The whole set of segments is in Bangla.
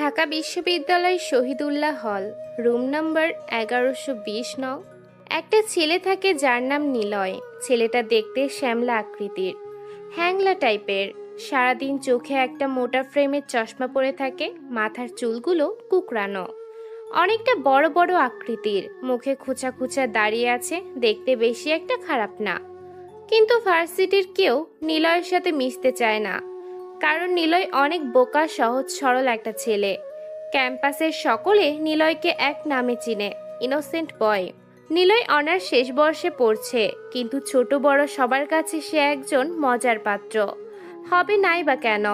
ঢাকা বিশ্ববিদ্যালয় শহীদুল্লাহ হল, রুম নাম্বার 1120 একটা ছেলে থাকে যার নাম নিলয়। ছেলেটা দেখতে শ্যামলা আকৃতির, হ্যাংলা টাইপের। সারাদিন চোখে একটা মোটা ফ্রেমের চশমা পরে থাকে, মাথার চুলগুলো কুকরানো, অনেকটা বড় বড় আকৃতির, মুখে খোঁচা খোঁচা দাঁড়িয়ে আছে, দেখতে বেশি একটা খারাপ না। কিন্তু ভার্সিটির কেউ নিলয়ের সাথে মিশতে চায় না, কারণ নিলয় অনেক বোকা সহজ সরল একটা ছেলে। ক্যাম্পাসের সকলে নিলয়কে এক নামে চিনে, ইনোসেন্ট বয়। নিলয় অনার্স শেষ বর্ষে পড়ছে, কিন্তু ছোট বড় সবার কাছে সে একজন মজার পাত্র। হবে নাই বা কেন,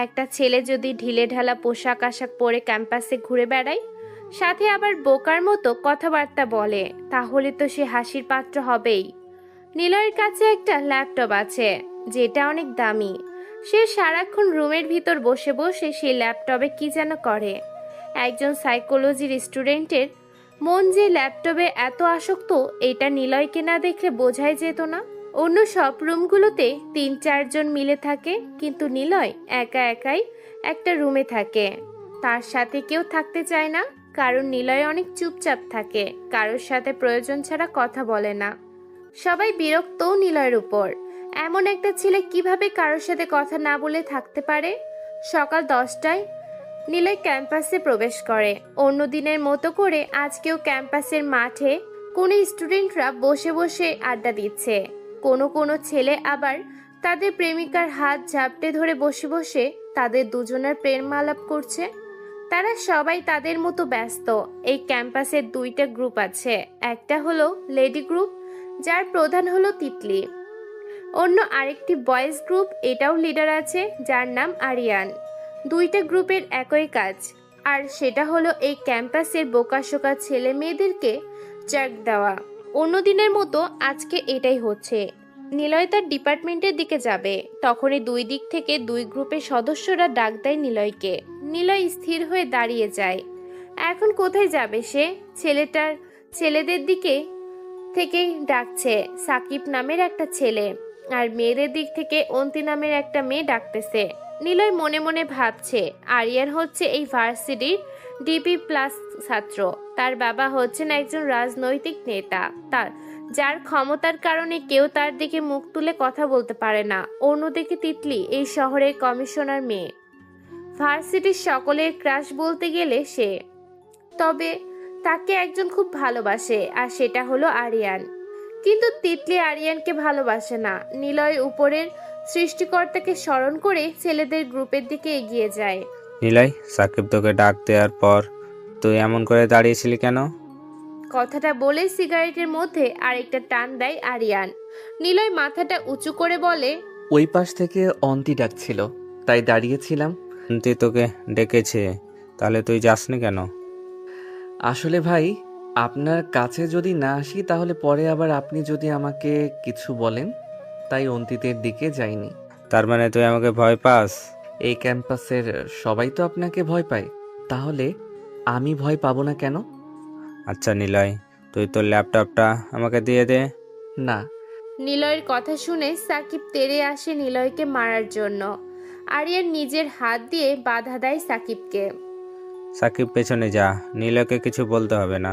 একটা ছেলে যদি ঢিলে ঢালা পোশাক আশাক পরে ক্যাম্পাসে ঘুরে বেড়ায়, সাথে আবার বোকার মতো কথাবার্তা বলে, তাহলে তো সে হাসির পাত্র হবেই। নিলয়ের কাছে একটা ল্যাপটপ আছে, যেটা অনেক দামি। সে সারাক্ষণ রুমের ভিতর বসে বসে সেই ল্যাপটপে কি যেন করে। একজন সাইকোলজির স্টুডেন্টের মন যে ল্যাপটপে এত আসক্ত, এটা নিলয়কে না দেখলে বোঝাই যেত না। অন্য সব রুমগুলোতে 3-4 জন মিলে থাকে, কিন্তু নিলয় একা একাই একটা রুমে থাকে। তার সাথে কেউ থাকতে চায় না, কারণ নিলয় অনেক চুপচাপ থাকে, কারোর সাথে প্রয়োজন ছাড়া কথা বলে না। সবাই বিরক্ত নিলয়ের উপর। এমন একটা ছেলে কিভাবে কারোর সাথে কথা না বলে থাকতে পারে। সকাল 10টায় নিলয় ক্যাম্পাসে প্রবেশ করে। অন্য দিনের মতো করে আজকেও ক্যাম্পাসের মাঠে কোনো স্টুডেন্টরা বসে বসে আড্ডা দিচ্ছে। কোনো কোনো ছেলে আবার তাদের প্রেমিকার হাত ঝাপটে ধরে বসে বসে তাদের দুজনের প্রেম আলাপ করছে। তারা সবাই তাদের মতো ব্যস্ত। এই ক্যাম্পাসের 2টা গ্রুপ আছে, একটা হলো লেডি গ্রুপ, যার প্রধান হলো তিতলি। অন্য আরেকটি বয়েজ গ্রুপ, এটাও লিডার আছে, যার নাম আরিয়ান। 2টা গ্রুপের একই কাজ, আর সেটা হলো এই ক্যাম্পাসের বোকাশোকা ছেলে মেয়েদেরকে চার্ক দেওয়া। অন্য দিনের মতো আজকে এটাই হচ্ছে। নিলয় তার ডিপার্টমেন্টের দিকে যাবে, তখনই 2 দিক থেকে 2 গ্রুপের সদস্যরা ডাক দেয় নিলয়কে। নিলয় স্থির হয়ে দাঁড়িয়ে যায়। এখন কোথায় যাবে সে? ছেলেদের দিকে থেকে ডাকছে সাকিব নামের একটা ছেলে, আর মেয়েদের দিক থেকে অন্তি নামের একটা মেয়ে ডাকতেছে। নিলয় মনে মনে ভাবছে, আরিয়ান হচ্ছে এই ভার্সিটির ডিপি প্লাস ছাত্র। তার বাবা হচ্ছেন একজন রাজনৈতিক নেতা, যার ক্ষমতার কারণে কেউ তার দিকে মুখ তুলে কথা বলতে পারে না। অন্যদিকে তিতলি এই শহরের কমিশনার মেয়ে, ভার্সিটির সকলের ক্রাশ বলতে গেলে সে। তবে তাকে একজন খুব ভালোবাসে, আর সেটা হলো আরিয়ান। কিন্তু তিতলি আরিয়ানকে ভালোবাসে না। নিলয় উপরের সৃষ্টিকর্তাকে স্মরণ করে ছেলেদের গ্রুপের দিকে এগিয়ে যায়। নিলয়, সাকিব তোকে ডাক দেওয়ার পর তুই এমন করে দাঁড়িয়েছিলি কেন? কথাটা বলে সিগারেটের মধ্যে আরেকটা টান দেয় আরিয়ান। নিলয় মাথাটা উঁচু করে বলে, ওই পাশ থেকে অন্তি ডাকছিল, তাই দাঁড়িয়েছিলাম। তুই তোকে ডেকেছে, তাহলে তুই যাসনি কেন? আসলে ভাই, আপনার কাছে যদি না আসি তাহলে পরে আবার আপনি যদি আমাকে কিছু বলেন, তাই অন্তিতের দিকে যাইনি। তার মানে তুই আমাকে ভয় পাস? এই ক্যাম্পাসের সবাই তো আপনাকে ভয় পায়, তাহলে আমি ভয় পাবো না কেন? আচ্ছা নিলয়, তুই তোর ল্যাপটপটা আমাকে দিয়ে দে। না। নিলয়ের কথা শুনে সাকিব তেড়ে আসে নিলয়কে মারার জন্য। আরিয়ান নিজের হাত দিয়ে বাধা দেয় সাকিবকে। সাকিব পেছনে যা, নিলয়কে কিছু বলতে হবে না।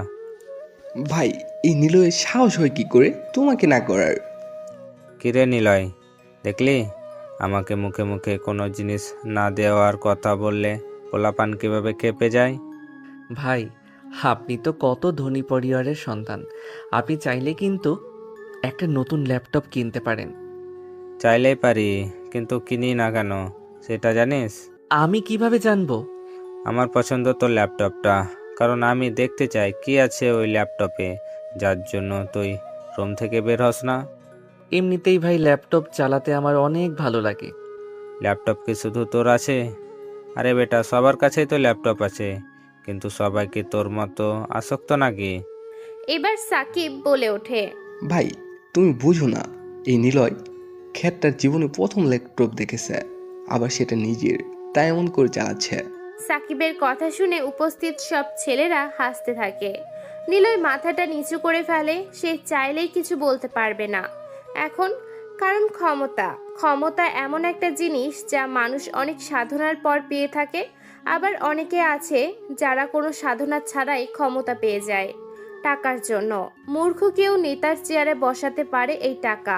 ভাই, এই নিলয়ের সাহস হয় কি করে তোমাকে না করার? কিরে নিলয়, দেখলি আমাকে মুখে মুখে কোনো জিনিস না দেওয়ার কথা বললে পোলাপান কিভাবে খেপে যায়? ভাই, আপনি তো কত ধনী পরিবারের সন্তান, আপনি চাইলে কিন্তু একটা নতুন ল্যাপটপ কিনতে পারেন। চাইলেই পারি, কিন্তু কিনি না কেন সেটা জানিস? আমি কিভাবে জানবো? আমার পছন্দ তোর ল্যাপটপটা, কারণ আমি দেখতে চাই কি আছে ওই ল্যাপটপে, যার জন্য তুই রুম থেকে বের হস না। এমনিতেই ভাই ল্যাপটপ চালাতে আমার অনেক ভালো লাগে। ল্যাপটপ কি শুধু তোর আছে? আরে বেটা, সবার কাছেই তো ল্যাপটপ আছে, কিন্তু সবাই কি তোর মতো আসক্ত নাকি? এবার সাকিব বলে ওঠে, ভাই, তুমি বুঝো না, এই নিলয় খ্যাতটার জীবনে প্রথম ল্যাপটপ দেখেছে, আবার সেটা নিজের, তাই এমন করে চালাচ্ছে। সাকিবের কথা শুনে উপস্থিত সব ছেলেরা হাসতে থাকে। নিলয় মাথাটা নিচু করে ফেলে। সে চাইলেই কিছু বলতে পারবে না এখন, কারণ ক্ষমতা এমন একটা জিনিস যা মানুষ অনেক সাধনার পর পেয়ে থাকে, আবার অনেকে আছে যারা কোনো সাধনা ছাড়াই ক্ষমতা পেয়ে যায় টাকার জন্য। মূর্খ কেউ নেতার চেয়ারে বসাতে পারে এই টাকা।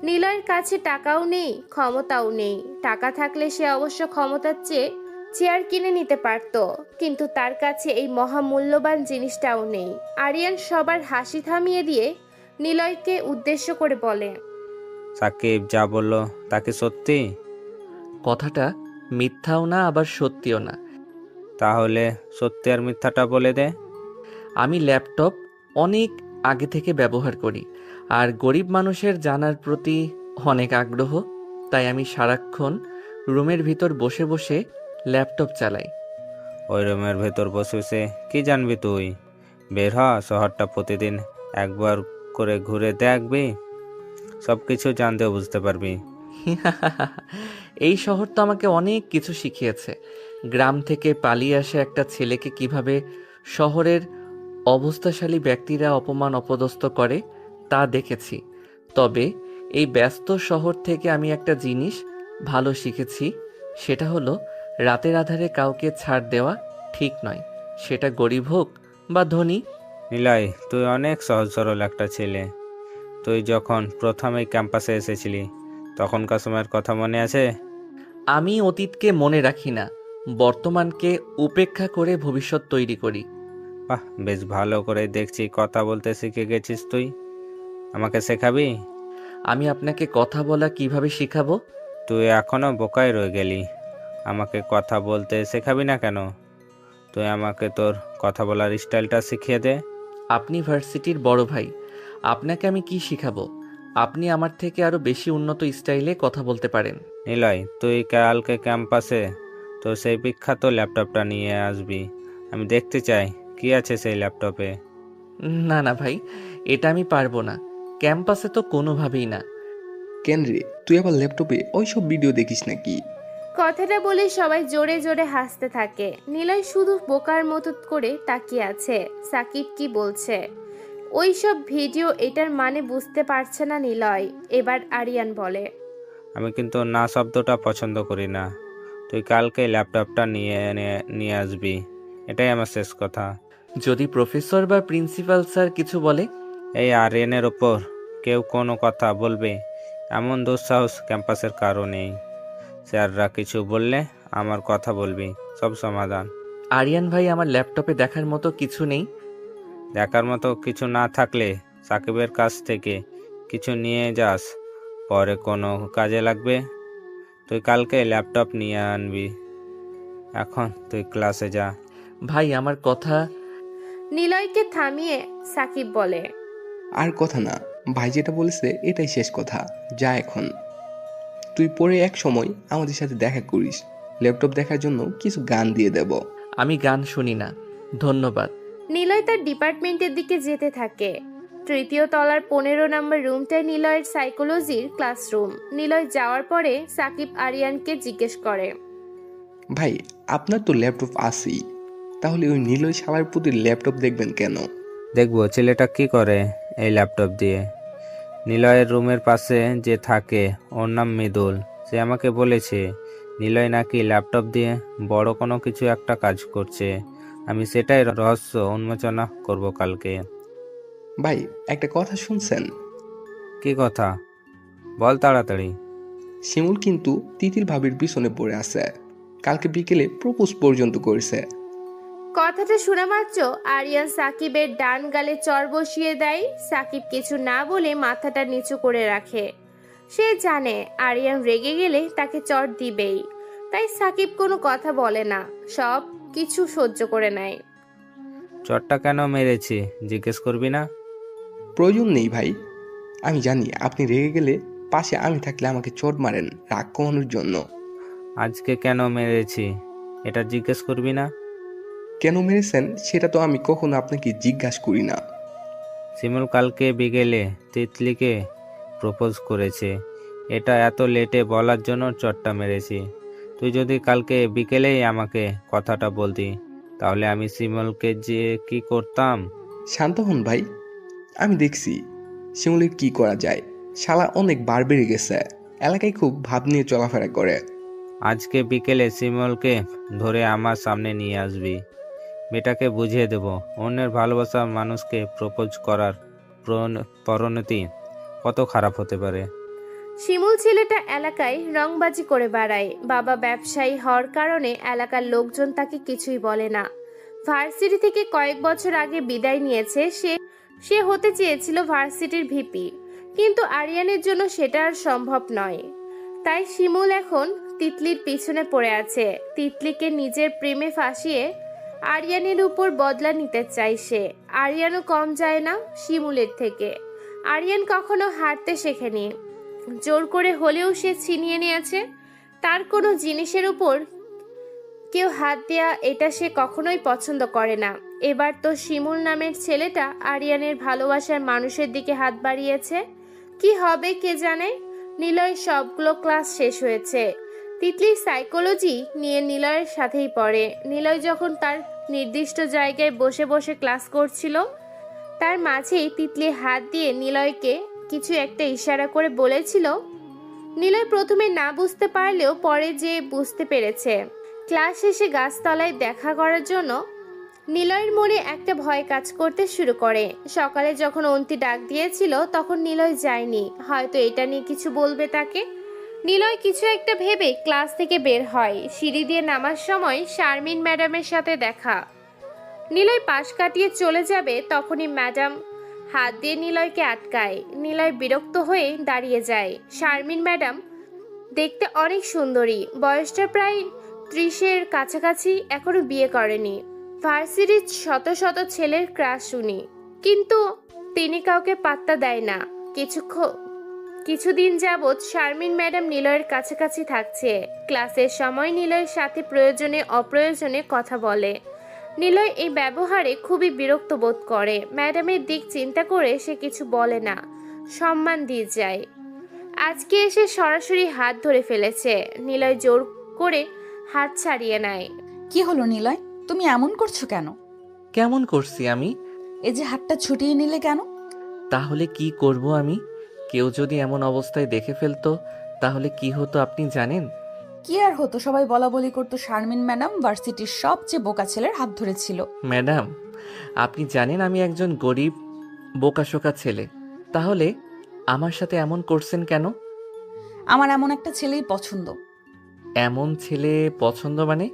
নিলয়ের কাছে টাকাও নেই, ক্ষমতাও নেই। টাকা থাকলে সে অবশ্য ক্ষমতার চেয়ে চেয়ার কিনে নিতে পারত, কিন্তু তার কাছে এই মহামূল্যবান জিনিসটাও নেই। আরিয়ান সবার হাসি থামিয়ে দিয়ে নিলয়কে উদ্দেশ্য করে বলে, সাকিব যা বললো তা কি সত্যি? কথাটা মিথ্যাও না আবার সত্যিও না। তাহলে সত্যি আর মিথ্যাটা বলে দে। আমি ল্যাপটপ অনেক আগে থেকে ব্যবহার করি, আর গরিব মানুষের জানার প্রতি অনেক আগ্রহ, তাই আমি সারাক্ষণ রুমের ভিতর বসে বসে ল্যাপটপ চালাই। ওই রুমের ভেতর বসে বসে কি জানবি তুই? বের হ, শহরটা প্রতিদিন একবার করে ঘুরে দেখবি, সব কিছু জানতে ও বুঝতে পারবি। এই শহর তো আমাকে অনেক কিছু শিখিয়েছে। গ্রাম থেকে পালিয়ে আসা একটা ছেলেকে কিভাবে শহরের অবস্থাশালী ব্যক্তিরা অপমান অপদস্থ করে তা দেখেছি। তবে এই ব্যস্ত শহর থেকে আমি একটা জিনিস ভালো শিখেছি, সেটা হলো রাতের আধারে কাউকে ছাড় দেওয়া ঠিক নয়, সেটা গরিব হোক বা ধনী। নিলয়, তুই অনেক সহজ সরল একটা ছেলে। তুই যখন প্রথম এই ক্যাম্পাসে এসেছিলি তখনকার সময়ের কথা মনে আছে? আমি অতীতকে মনে রাখি না, বর্তমানকে উপেক্ষা করে ভবিষ্যৎ তৈরি করি। বাহ, বেশ ভালো করে দেখছি কথা বলতে শিখে গেছিস তুই। আমাকে শেখাবি? আমি আপনাকে কথা বলা কিভাবে শিখাবো? তুই এখনো বোকায় রয়ে গেলি। আমাকে কথা বলতে শেখাবি না কেন? তুই আমাকে তোর কথা বলার স্টাইলটা শিখিয়ে দে। আপনি ভার্সিটির বড় ভাই, আপনাকে আমি কি শিখাবো? আপনি আমার থেকে আরো বেশি উন্নত স্টাইলে কথা বলতে পারেন। নিলয়, তুই কালকে ক্যাম্পাসে তোর সেই বিখ্যাত ল্যাপটপটা নিয়ে আসবি। আমি দেখতে চাই কি আছে সেই ল্যাপটপে। না না ভাই, এটা আমি পারবো না। ক্যাম্পাসে তো কোনোভাবেই না। কেন রে, তুই আবার ল্যাপটপে ওইসব ভিডিও দেখিস নাকি? কথাটা বলে সবাই জোরে জোরে হাসতে থাকে। নিলয় শুধু বোকার মতো করে তাকিয়ে আছে সাকিব কি বলছে। ওই সব ভিডিও, এটার মানে বুঝতে পারছে না নিলয়। এবার আরিয়ান বলে, আমি কিন্তু না শব্দটা পছন্দ করি না। তুই কালকে ল্যাপটপটা নিয়ে আসবি, এটাই আমার শেষ কথা। যদি প্রফেসর বা প্রিন্সিপাল স্যার কিছু বলে? এই আরিয়ানের ওপর কেউ কোনো কথা বলবে এমন দুঃসাহস ক্যাম্পাসের কারো নেই। স্যাররা কিছু বললে আমার কথা বলবি, সব সমাধান। আরিয়ান ভাই, আমার ল্যাপটপে দেখার মতো কিছু নেই। দেখার মতো কিছু না থাকলে সাকিবের কাছ থেকে কিছু নিয়ে যাস, পরে কোনো কাজে লাগবে। তুই কালকে ল্যাপটপ নিয়ে আনবি। এখন তুই ক্লাসে যা। ভাই আমার কথা। নিলয়কে থামিয়ে সাকিব বলে, আর কথা না, ভাই যেটা বলেছে এটাই শেষ কথা। যা এখন। তুই পরে এক সময় আমাদের সাথে দেখা করিস, ল্যাপটপ দেখার জন্য কিছু গান দিয়ে দেব। আমি গান শুনি না, ধন্যবাদ। নিলয় তার ডিপার্টমেন্টের দিকে যেতে থাকে। তৃতীয় তলার 15 নম্বর রুমটাই নিলয়ের সাইকোলজির ক্লাসরুম। নিলয় যাওয়ার পরে সাকিব আরিয়ানকে জিজ্ঞেস করে, ভাই, আপনার তো ল্যাপটপ আছেই, তাহলে ওই নিলয় শালার প্রতি ল্যাপটপ দেখবেন কেন? দেখবো ছেলেটা কি করে এই ল্যাপটপ দিয়ে। নিলয়ের রুমের পাশে যে থাকে ওর নাম মৃদুল। সে আমাকে বলেছে নিলয় নাকি ল্যাপটপ দিয়ে বড় কোনো কিছু একটা কাজ করছে। আমি সেটাই রহস্য উন্মোচনা করব কালকে। ভাই, একটা কথা শুনছেন? কি কথা? বল তাড়াতাড়ি। শিমুল কিন্তু তিতির ভাবির পিছনে পড়ে আছে, কালকে বিকেলে প্রপোজ পর্যন্ত করেছে। কথাটা শোনা মাত্র আরিয়ান সাকিবের ডান গালে চর বসিয়ে দেয়। সাকিব কিছু না বলে মাথাটা নিচু করে রাখে। সে জানে আরিয়ান রেগে গেলে তাকে চর দিবেই, তাই সাকিব কোনো কথা বলে না, সব কিছু সহ্য করে নেয়। চটটা কেন মেরেছি জিজ্ঞেস করবি না? প্রয়োজন নেই ভাই, আমি জানি আপনি রেগে গেলে পাশে আমি থাকলে আমাকে চোট মারেন রাগ কমানোর জন্য। আজকে কেন মেরেছি এটা জিজ্ঞেস করবি না? কেন মেরেছেন সেটা তো আমি কখনো আপনাকে জিজ্ঞাসা করি না। শিমুল কালকে বিকেলে তিতলিকে প্রপোজ করেছে, এটা এত লেটে বলার জন্য চটটা মেরেছি। তুই যদি কালকে বিকেলেই আমাকে কথাটা বলতি তাহলে আমি শিমুলকে যে কি করতাম। শান্ত হন ভাই, আমি দেখছি শিমুলের কি করা যায়। শালা অনেক বার বেড়ে গেছে, এলাকায় খুব ভাব নিয়ে চলাফেরা করে। আজকে বিকেলে শিমলকে ধরে আমার সামনে নিয়ে আসবি। মেয়েটাকে বুঝিয়ে দেব অন্যের ভালোবাসা মানুষকে প্রপোজ করার পরিণতি কত খারাপ হতে পারে। শিমুল ছেলেটা এলাকায় রংবাজি করে বেড়ায়। বাবা ব্যবসায়ী হওয়ার কারণে এলাকার লোকজন তাকে কিছুই বলে না। ভার্সিটি থেকে কয়েক বছর আগে বিদায় নিয়েছে। সে হতে চেয়েছিল ভার্সিটির ভিপি, কিন্তু আরিয়ানের জন্য সেটা আর সম্ভব নয়। তাই শিমুল এখন তিতলির পিছনে পড়ে আছে। তিতলিকে নিজের প্রেমে ফাঁসিয়ে আরিয়ানের উপর বদলা নিতে চাই সে। আরিয়ানও কম যায় না শিমুলের থেকে। আরিয়ান কখনো হারতে শেখেনি, জোর করে হলেও সে ছিনিয়ে নিয়েছে। তার কোনো জিনিসের উপর কেউ হাত দেয়া এটা সে কখনোই পছন্দ করে না। এবার তো শিমুল নামের ছেলেটা আরিয়ানের ভালোবাসার মানুষের দিকে হাত বাড়িয়েছে। কি হবে কে জানে। নিলয় সবগুলো ক্লাস শেষ হয়েছে। তিতলি সাইকোলজি নিয়ে নিলয়ের সাথেই পড়ে। নিলয় যখন তার নির্দিষ্ট জায়গায় বসে বসে ক্লাস করছিল, তার মাঝেই তিতলি হাত দিয়ে নিলয়কে কিছু একটা ইশারা করে বলেছিল। নিলয় প্রথমে না বুঝতে পারলেও পরে যে বুঝতে পেরেছে। ক্লাস শেষে গাছতলায় দেখা করার জন্য নিলয়ের মনে একটা ভয় কাজ করতে শুরু করে। সকালে যখন অন্তি ডাক দিয়েছিল তখন নিলয় যায়নি, হয়তো এটা নিয়ে কিছু বলবে তাকে। নিলয় কিছু একটা ভেবে ক্লাস থেকে বের হয়। সিঁড়ি দিয়ে নামার সময় শারমিন ম্যাডামের সাথে দেখা। নিলয় পাশ কাটিয়ে চলে যাবে, তখনই ম্যাডাম হাত দিয়ে নিলয়কে আটকায়। নিলয় বিরক্ত হয়ে দাঁড়িয়ে যায়। শারমিন ম্যাডাম দেখতে অনেক সুন্দরী, বয়সটা প্রায় 30-এর কাছাকাছি, এখনো বিয়ে করেনি। ভার্সিটির শত শত ছেলের ক্রাশ শুনি, কিন্তু তিনি কাউকে পাত্তা দেয় না। কিছুদিন যাবৎ শারমিন ম্যাডাম নিলয়ের কাছাকাছি থাকছে। ক্লাসের সময় নিলয়ের সাথে প্রয়োজনে অপ্রয়োজনে কথা বলে। নিলয় এই ব্যবহারে খুবই বিরক্ত বোধ করে। ম্যাডামের দিক চিন্তা করে সে কিছু বলে না, সম্মান দিয়ে যায়। আজকে এসে সরাসরি হাত ধরে ফেলেছে। নিলয় জোর করে হাত ছাড়িয়ে নেয়। কি হলো নিলয়, তুমি এমন করছো কেন? কেমন করছি আমি? এই যে হাতটা ছুটিয়ে নিলে কেন? তাহলে কি করব আমি? কেউ যদি এমন অবস্থায় দেখে ফেলতো তাহলে কি হতো আপনি জানেন? কি আর হতো, সবাই বলা বলি করতো শারমিন ম্যাডাম ভার্সিটির সবচেয়ে বোকা ছেলের হাত ধরেছিল। ম্যাডাম, আপনি জানেন আমি একজন গরিব বোকাশোকা ছেলে, তাহলে আমার সাথে এমন করছেন কেন? আমার এমন একটা ছেলেই পছন্দ। এমন ছেলে পছন্দ মানে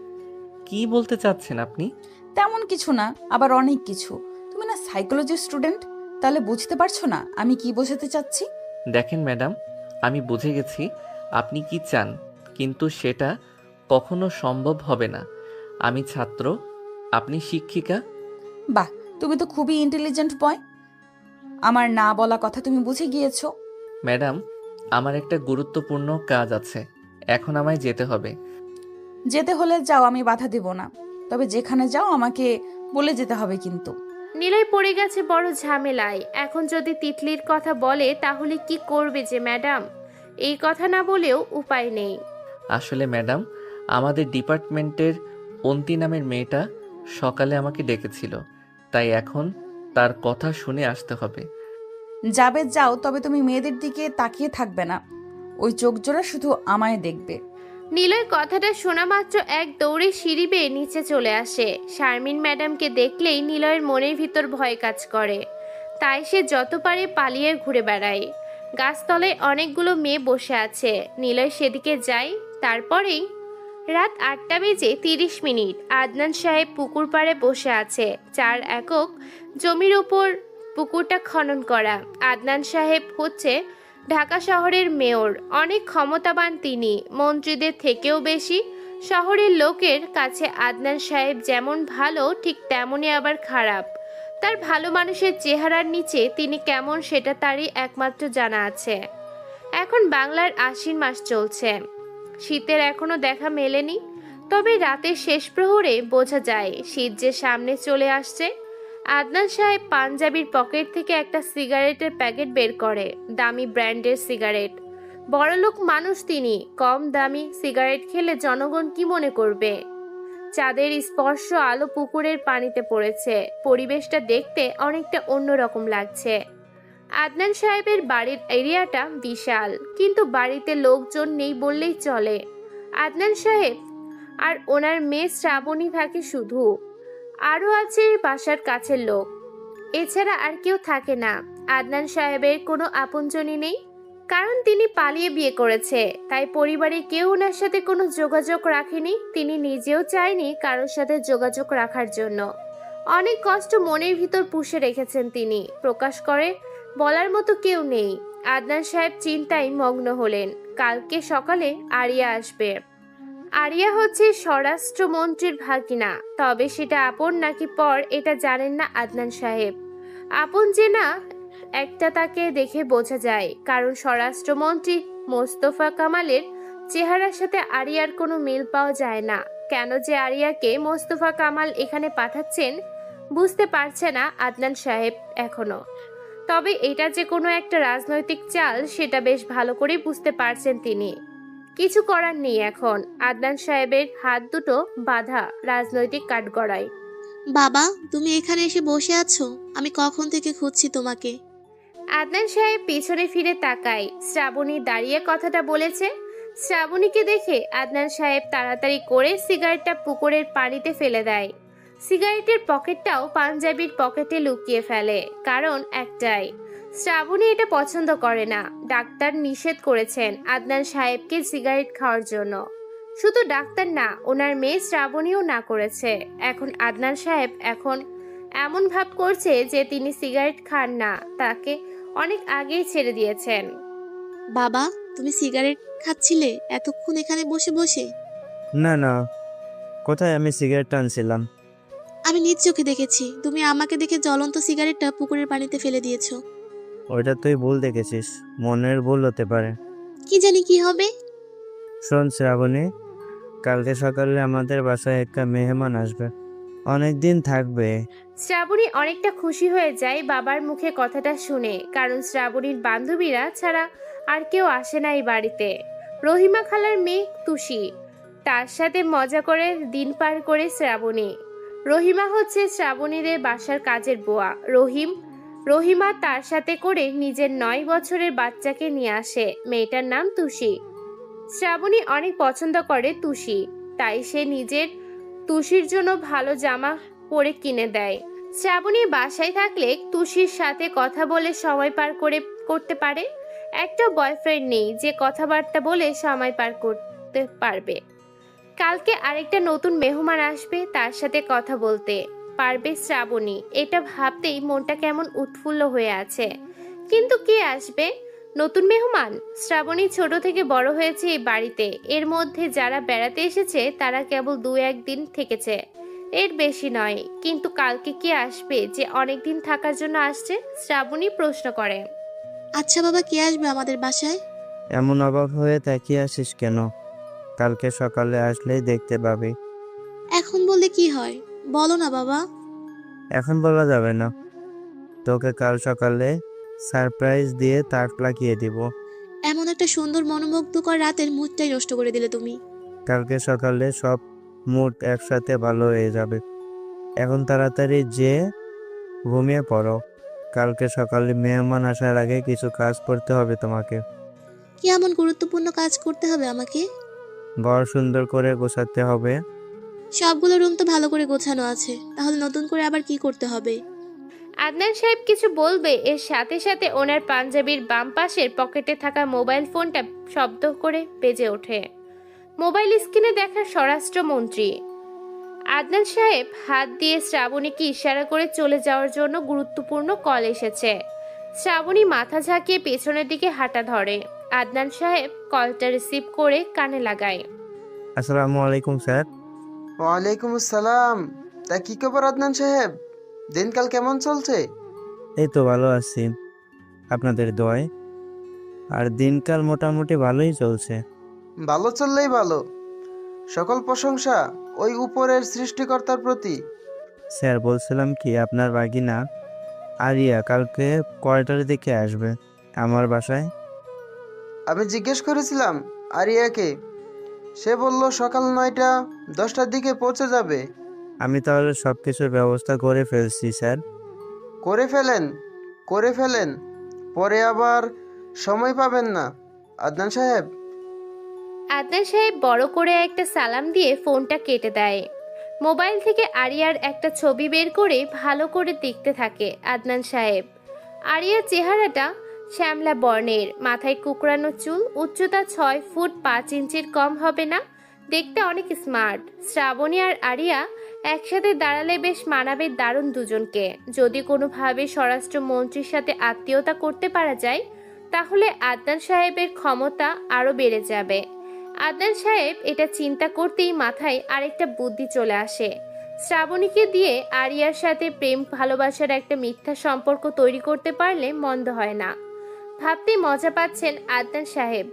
কি বলতে চাচ্ছেন আপনি? তেমন কিছু না, আবার অনেক কিছু। তুমি না সাইকোলজি স্টুডেন্ট, তাহলে বুঝতে পারছো না আমি কি বোঝাতে চাচ্ছি? দেখেন ম্যাডাম, আমি বুঝে গেছি আপনি কি চান, কিন্তু সেটা কখনো সম্ভব হবে না। আমি ছাত্র, আপনি শিক্ষিকা। বাহ, তুমি তো খুবই ইন্টেলিজেন্ট বয়। আমার না বলা কথা তুমি বুঝে গিয়েছো। ম্যাডাম, আমার একটা গুরুত্বপূর্ণ কাজ আছে, এখন আমায় যেতে হবে। যেতে হলে যাও, আমি বাধা দেব না, তবে যেখানে যাও আমাকে বলে যেতে হবে কিন্তু। নিলয় পড়ে গেছে বড় ঝামেলায়। এখন যদি তিতলির কথা বলে তাহলে কি করবে যে ম্যাডাম? এই কথা না বলেও উপায় নেই। আসলে ম্যাডাম, আমাদের ডিপার্টমেন্টের অন্তি নামের মেয়েটা সকালে আমাকে ডেকেছিল, তাই এখন তার কথা শুনে আসতে হবে। যাবে যাও, তবে তুমি মেয়েদের দিকে তাকিয়ে থাকবে না। ওই চোখ জোড়া শুধু আমায় দেখবে। নিলয় কথাটা শোনা মাত্র এক দৌড়ে সিঁড়ি বেয়ে নিচে চলে আসে। শারমিন ম্যাডামকে দেখলেই নিলয়ের মনের ভিতর ভয় কাজ করে, তাই সে যত পারে পালিয়ে ঘুরে বেড়ায়। গাছতলায় অনেকগুলো মেয়ে বসে আছে। নিলয় সেদিকে যায়। তারপরেই রাত 8:30 আদনান সাহেব পুকুর পাড়ে বসে আছে। 4 একক জমির উপর পুকুরটা খনন করা। আদনান সাহেব হচ্ছে ঢাকা শহরের মেয়র, অনেক ক্ষমতাবান তিনি, মন্ত্রীদের থেকেও বেশি। শহরের লোকের কাছে আদনান সাহেব যেমন ভালো, ঠিক তেমনই আবার খারাপ। তার ভালো মানুষের চেহারার নিচে তিনি কেমন সেটা তারই একমাত্র জানা আছে। এখন বাংলার আশ্বিন মাস চলছে, শীতের এখনো দেখা মেলেনি, তবে রাতের শেষ প্রহরে বোঝা যায় শীত যে সামনে চলে আসছে। আদনান সাহেব পাঞ্জাবির পকেট থেকে একটা সিগারেটের প্যাকেট বের করে, দামি ব্র্যান্ডের সিগারেট। বড়লোক মানুষ তিনি, কম দামি সিগারেট খেলে জনগণ কি মনে করবে? চাঁদের স্পর্শ আলো পুকুরের পানিতে পড়েছে, পরিবেশটা দেখতে অনেকটা অন্যরকম লাগছে। আদনান সাহেবের বাড়ির এরিয়াটা বিশাল, কিন্তু বাড়িতে লোকজন নেই বললেই চলে। আদনান সাহেব আর ওনার মেয়ে শ্রাবণী থাকে শুধু, আরও আছে বাসার কাছের লোক, এছাড়া আর কেউ থাকে না। আদনান সাহেবের কোনো আপনজনই নেই, কারণ তিনি পালিয়ে বিয়ে করেছে, তাই পরিবারে কেউ ওনার সাথে কোনো যোগাযোগ রাখেনি। তিনি নিজেও চায়নি কারোর সাথে যোগাযোগ রাখার জন্য। অনেক কষ্ট মনের ভিতর পুষে রেখেছেন তিনি, প্রকাশ করে বলার মতো কেউ নেই। আদনান সাহেব চিন্তায় মগ্ন হলেন। কালকে সকালে আরিয়া আসবে। আরিয়া হচ্ছে স্বরাষ্ট্রমন্ত্রীর ভাগিনা, তবে সেটা আপন নাকি পর এটা জানেন না আদনান সাহেব। আপন যে না একটা তাকে দেখে বোঝা যায়, কারণ স্বরাষ্ট্রমন্ত্রী মোস্তফা কামালের চেহারার সাথে আরিয়ার কোনো মিল পাওয়া যায় না। কেন যে আরিয়াকে মোস্তফা কামাল এখানে পাঠাচ্ছেন বুঝতে পারছে না আদনান সাহেব এখনো। তবে এটা যে কোনো একটা রাজনৈতিক চাল সেটা বেশ ভালো করেই বুঝতে পারছেন তিনি। কিছু করার নেই এখন। আদনান সাহেবের হাত দুটো বাঁধা রাজনৈতিক কাঠগড়ায়। বাবা, তুমি এখানে এসে বসে আছো? আমি কখন থেকে খুঁজছি তোমাকে। আদনান সাহেব পিছনে ফিরে তাকায়। শ্রাবণী দাঁড়িয়ে কথাটা বলেছে। শ্রাবণীকে দেখে আদনান সাহেব তাড়াতাড়ি করে সিগারেটটা পুকুরের পানিতে ফেলে দেয়। সিগারেটের পকেটটাও পাঞ্জাবির পকেটে লুকিয়ে ফেলে, কারণ একটাই, শ্রাবণী এটা পছন্দ করে না। ডাক্তার নিষেধ করেছেন আদনান সাহেবকে সিগারেট খাওয়ার জন্য। শুধু ডাক্তার না, ওনার মেয়ে শ্রাবণীও না করেছে। এখন আদনান সাহেব এমন ভাব করছে যে তিনি সিগারেট খান না, তাকে অনেক আগেই ছেড়ে দিয়েছেন। বাবা, তুমি সিগারেট খাচ্ছিলে এতক্ষণ এখানে বসে বসে? না না, কোথায়? আমি সিগারেট টানছিলাম। আমি নিজ চোখে দেখেছি, তুমি আমাকে দেখে জ্বলন্ত সিগারেটটা পুকুরের পানিতে ফেলে দিয়েছো। ওইটা তুই ভুল দেখেছিস, মনের ভুল হতে পারে। কি জানি কি হবে। শোন শ্রাবণী, কালকে সকালে আমাদের বাসায় একটা মেহমান আসবে, অনেক দিন থাকবে। শ্রাবণী অনেকটা খুশি হয়ে যায় বাবার মুখে কথাটা শুনে, কারণ শ্রাবণীর বান্ধবীরা ছাড়া আর কেউ আসে না এই বাড়িতে। রহিমা খালার মেয়ে তুষি, তার সাথে মজা করে দিন পার করে শ্রাবণী। রহিমা হচ্ছে শ্রাবণীদের বাসার কাজের বুয়া। রহিমা তার সাথে করে নিজের 9 বছরের বাচ্চাকে নিয়ে আসে। মেয়েটার নাম তুষি। শ্রাবণী অনেক পছন্দ করে তুষি, তাই সে নিজের তুষির জন্য ভালো জামা পরে কিনে দেয়। শ্রাবণী বাসায় থাকলে তুষির সাথে কথা বলে সময় পার করতে পারে। একটা বয়ফ্রেন্ড নেই যে কথাবার্তা বলে সময় পার করতে পারবে। কালকে আরেকটা নতুন মেহমান আসবে, তার সাথে কথা বলতে পারবে শ্রাবণী। এটা ভাবতেই মনটা কেমন উৎফুল্ল হয়ে আছে। কিন্তু কে আসবে? নতুন মেহমান। শ্রাবণী ছোট থেকে বড় হয়েছে এই বাড়িতে। এর মধ্যে যারা বেড়াতে এসেছে তারা কেবল 2-1 দিন থেকেছে, এর বেশি নয়। কিন্তু কালকে কে আসবে যে অনেক দিন থাকার জন্য আসছে? শ্রাবণী প্রশ্ন করে। আচ্ছা বাবা, কে আসবে আমাদের বাসায়? এমন অবাক হয়ে তাকিয়ে আসিস কেন? কালকে সকালে আসলেই দেখতে পাবি। এখন বললে কি হয়, বলো না বাবা। এখন বলা যাবে না, তোকে কাল সকালে সারপ্রাইজ দিয়ে তাক লাগিয়ে দিব। এমন একটা সুন্দর মনোমুগ্ধকর রাতের মুডটাই নষ্ট করে দিলে তুমি। কালকে সকালে সব মুড একসাথে ভালো হয়ে যাবে। এখন তাড়াতাড়ি যে ঘুমিয়ে পড়ো, কালকে সকালে মেহমান আসার আগে কিছু কাজ করতে হবে তোমাকে। কি এমন গুরুত্বপূর্ণ কাজ করতে হবে আমাকে? ঘর সুন্দর করে গোছাতে হবে। সবগুলো রুম তো ভালো করে গোছানো আছে, তাহলে নতুন করে আবার কি করতে হবে? আদনান সাহেব কিছু বলবে, এর সাথে সাথে ওনার পাঞ্জাবির বাম পাশের পকেটে থাকা মোবাইল ফোনটা শব্দ করে বেজে ওঠে। মোবাইল স্ক্রিনে দেখা স্বরাষ্ট্রমন্ত্রী। আদনান সাহেব হাত দিয়ে শ্রাবণীকে ইশারা করে চলে যাওয়ার জন্য গুরুত্বপূর্ণ কল এসেছে। শ্রাবণী মাথা ঝাঁকিয়ে পেছনের দিকে হাঁটা ধরে। আদনান সাহেব কলটা রিসিভ করে কানে লাগায়। আসসালামু আলাইকুম স্যার। ওয়ালাইকুম আসসালাম। তা কি খবর আদনান সাহেব, দিনকাল কেমন চলছে? এই তো ভালো আছি আপনাদের দোয়ায়, আর দিনকাল মোটামুটি ভালোই চলছে। ভালো চললেই ভালো। সকল প্রশংসা ওই উপরের সৃষ্টিকর্তার প্রতি। স্যার বলছিলাম কি, আপনার বাগিনা আরিয়া কালকে কয়টার দিকে আসবে আমার বাসায়? আমি জিজ্ঞেস করেছিলাম আরিয়াকে, সে বলল সকাল 9টা-10টার দিকে পৌঁছে যাবে। আমি তাহলে সব কিছুর ব্যবস্থা করে ফেলছি স্যার। করে ফেলেন, পরে আবার সময় পাবেন না। আদনান সাহেব, আদনান সাহেব বড় করে একটা সালাম দিয়ে ফোনটা কেটে দেয়। মোবাইল থেকে আরিয়ার একটা ছবি বের করে ভালো করে দেখতে থাকে আদনান সাহেব। আরিয়ার চেহারাটা শ্যামলা বর্ণের, মাথায় কুকড়ানো চুল, উচ্চতা 6 ফুট 5 ইঞ্চির কম হবে না, দেখতে অনেক স্মার্ট। শ্রাবণী আর আরিয়া একসাথে দাঁড়ালে বেশ মানাবে দারুণ দুজনকে। যদি কোনোভাবে স্বরাষ্ট্রমন্ত্রীর সাথে আত্মীয়তা করতে পারা যায় তাহলে আদনান সাহেবের ক্ষমতা আরও বেড়ে যাবে। আদনান সাহেব এটা চিন্তা করতেই মাথায় আরেকটা বুদ্ধি চলে আসে। শ্রাবণীকে দিয়ে আরিয়ার সাথে প্রেম ভালোবাসার একটা মিথ্যা সম্পর্ক তৈরি করতে পারলে মন্দ হয় না। ভাবতেই মজা পাচ্ছেন আদনান সাহেব।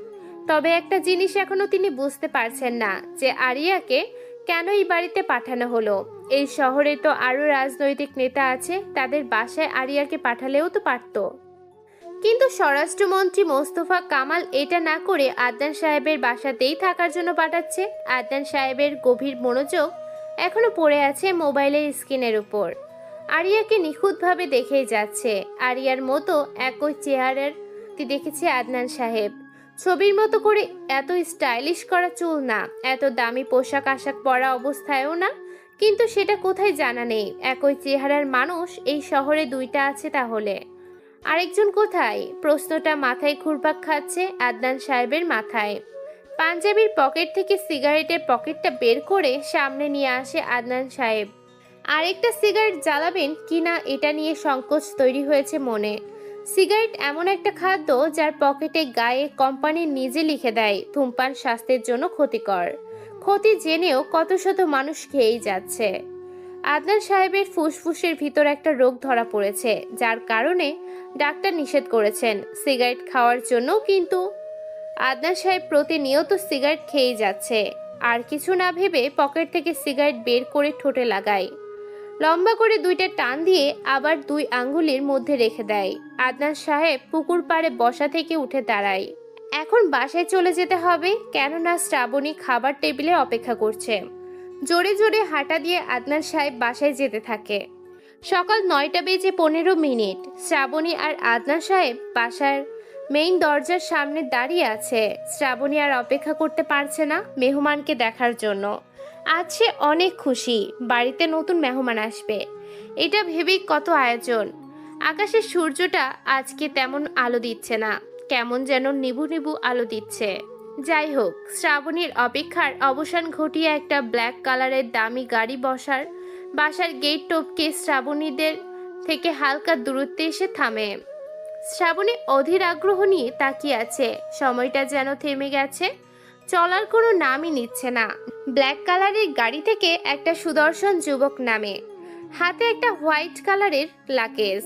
তবে একটা জিনিস এখনো তিনি বুঝতে পারছেন না, যে আরিয়াকে কেন এই বাড়িতে পাঠানো হলো। এই শহরে তো আরো রাজনৈতিক নেতা আছে, তাদের বাসায় আরিয়াকে পাঠালেও তো পারতো। কিন্তু স্বরাষ্ট্রমন্ত্রী মোস্তফা কামাল এটা না করে আদনান সাহেবের বাসাতেই থাকার জন্য পাঠাচ্ছে। আদনান সাহেবের গভীর মনোযোগ এখনো পড়ে আছে মোবাইলের স্ক্রিনের উপর। আরিয়াকে নিখুঁতভাবে দেখেই যাচ্ছে। আরিয়ার মতো একই চেহারার দেখেছে আদনান সাহেব। ছবির মতো করে এত স্টাইলিশ করা চুল না, এত দামি পোশাক আশাক পরা অবস্থায়ও না, কিন্তু সেটা কোথায় জানা নেই। একই চেহারার মানুষ এই শহরে দুইটা আছে, তাহলে আরেকজন কোথায়? প্রশ্নটা মাথায় ঘুরপাক খাচ্ছে আদনান সাহেবের মাথায়। পাঞ্জাবির পকেট থেকে সিগারেটের পকেটটা বের করে সামনে নিয়ে আসে আদনান সাহেব। আরেকটা সিগারেট জ্বালাবেন কিনা এটা নিয়ে সংকোচ তৈরি হয়েছে মনে। সিগারেট এমন একটা খাদ্য যার পকেটে গায়ে কোম্পানি নিজে লিখে দেয় ধূমপান স্বাস্থ্যের জন্য ক্ষতিকর। ক্ষতি জেনেও কত শত মানুষ খেয়েই যাচ্ছে। আদনান সাহেবের ফুসফুসের ভিতর একটা রোগ ধরা পড়েছে, যার কারণে ডাক্তার নিষেধ করেছেন সিগারেট খাওয়ার জন্য। কিন্তু আদনান সাহেব প্রতিনিয়ত সিগারেট খেয়েই যাচ্ছে। আর কিছু না ভেবে পকেট থেকে সিগারেট বের করে ঠোঁটে লাগায়, লম্বা করে দুইটা টান দিয়ে আবার 2 আঙ্গুলের মধ্যে রেখে দেয়। আদনান সাহেব পুকুর পাড়ে বসা থেকে উঠে দাঁড়ায়। এখন বাসায় চলে যেতে হবে, কেননা শ্রাবণী খাবার টেবিলে অপেক্ষা করছে। জোরে জোরে হাঁটা দিয়ে আদনান সাহেব বাসায় যেতে থাকে। সকাল 9:15। শ্রাবণী আর আদনান সাহেব বাসার মেইন দরজার সামনে দাঁড়িয়ে আছে। শ্রাবণী আর অপেক্ষা করতে পারছে না মেহমানকে দেখার জন্য। আজ সে অনেক খুশি, বাড়িতে নতুন মেহমান আসবে, এটা ভেবেই কত আয়োজন। আকাশের সূর্যটা আজকে তেমন আলো দিচ্ছে না, কেমন যেন নিবু নিবু আলো দিচ্ছে। যাই হোক, শ্রাবণীর অপেক্ষার অবসান ঘটিয়ে একটা ব্ল্যাক কালারের দামি গাড়ি বাসার গেট টপকে শ্রাবণীদের থেকে হালকা দূরত্বে এসে থামে। শ্রাবণী অধীর আগ্রহ নিয়ে তাকিয়ে আছে। সময়টা যেন থেমে গেছে, চলার কোনো নামই নিচ্ছে না। ব্ল্যাক কালারের গাড়ি থেকে একটা সুদর্শন যুবক নামে, হাতে একটা হোয়াইট কালারের লাগেজ,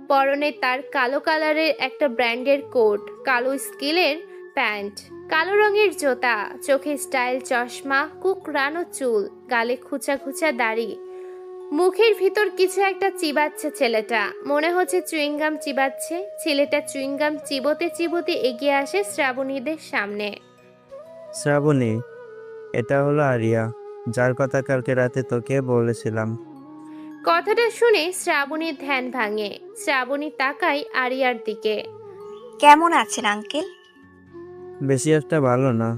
পরনে তার কালো কালারের একটা ব্র্যান্ডের কোট, কালো স্কিলের প্যান্ট, কালো রঙের জুতা, চোখে স্টাইল চশমা, কুকরানো চুল, গালে খুচা খুচা দাড়ি, মুখের ভিতর কিছু একটা চিবাচ্ছে ছেলেটা। মনে হচ্ছে চুইংগাম চিবাচ্ছে। ছেলেটা চুইংগাম চিবোতে চিবোতে এগিয়ে আসে শ্রাবণীদের সামনে। শ্রাবণী, এটা হলো আরিয়া, যার কথা কালকে রাতে তোকে বলেছিলাম। কথাটা শুনে শ্রাবণীর ধ্যান ভাঙে। শ্রাবণী তাকায় আরিয়ার দিকে। কেমন আছেন আঙ্কেল? বেশি একটা ভালো না।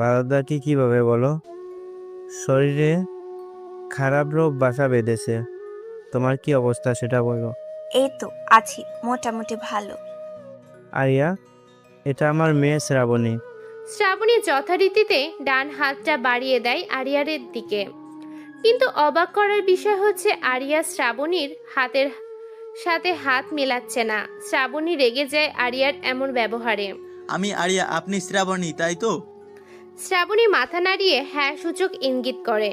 ভালোটা কি কিভাবে বলো? শরীরে খারাপ রোগ বাসা বেঁধেছে। তোমার কি অবস্থা সেটা বলো। এই তো আছি, মোটামুটি ভালো। আরিয়া, এটা আমার মেয়ে শ্রাবণী। শ্রাবণী যথারীতিতে ডান হাতটা বাড়িয়ে দেয় আরিয়ারের দিকে। কিন্তু অবাক করার বিষয় হচ্ছে আরিয়া শ্রাবণীর হাতের সাথে হাত মেলাচ্ছে না। শ্রাবণী রেগে যায় আরিয়ার এমন ব্যবহারে। আমি আরিয়া, আপনি শ্রাবণী, তাই তো? শ্রাবণী মাথা নাড়িয়ে হ্যাঁ সূচক ইঙ্গিত করে,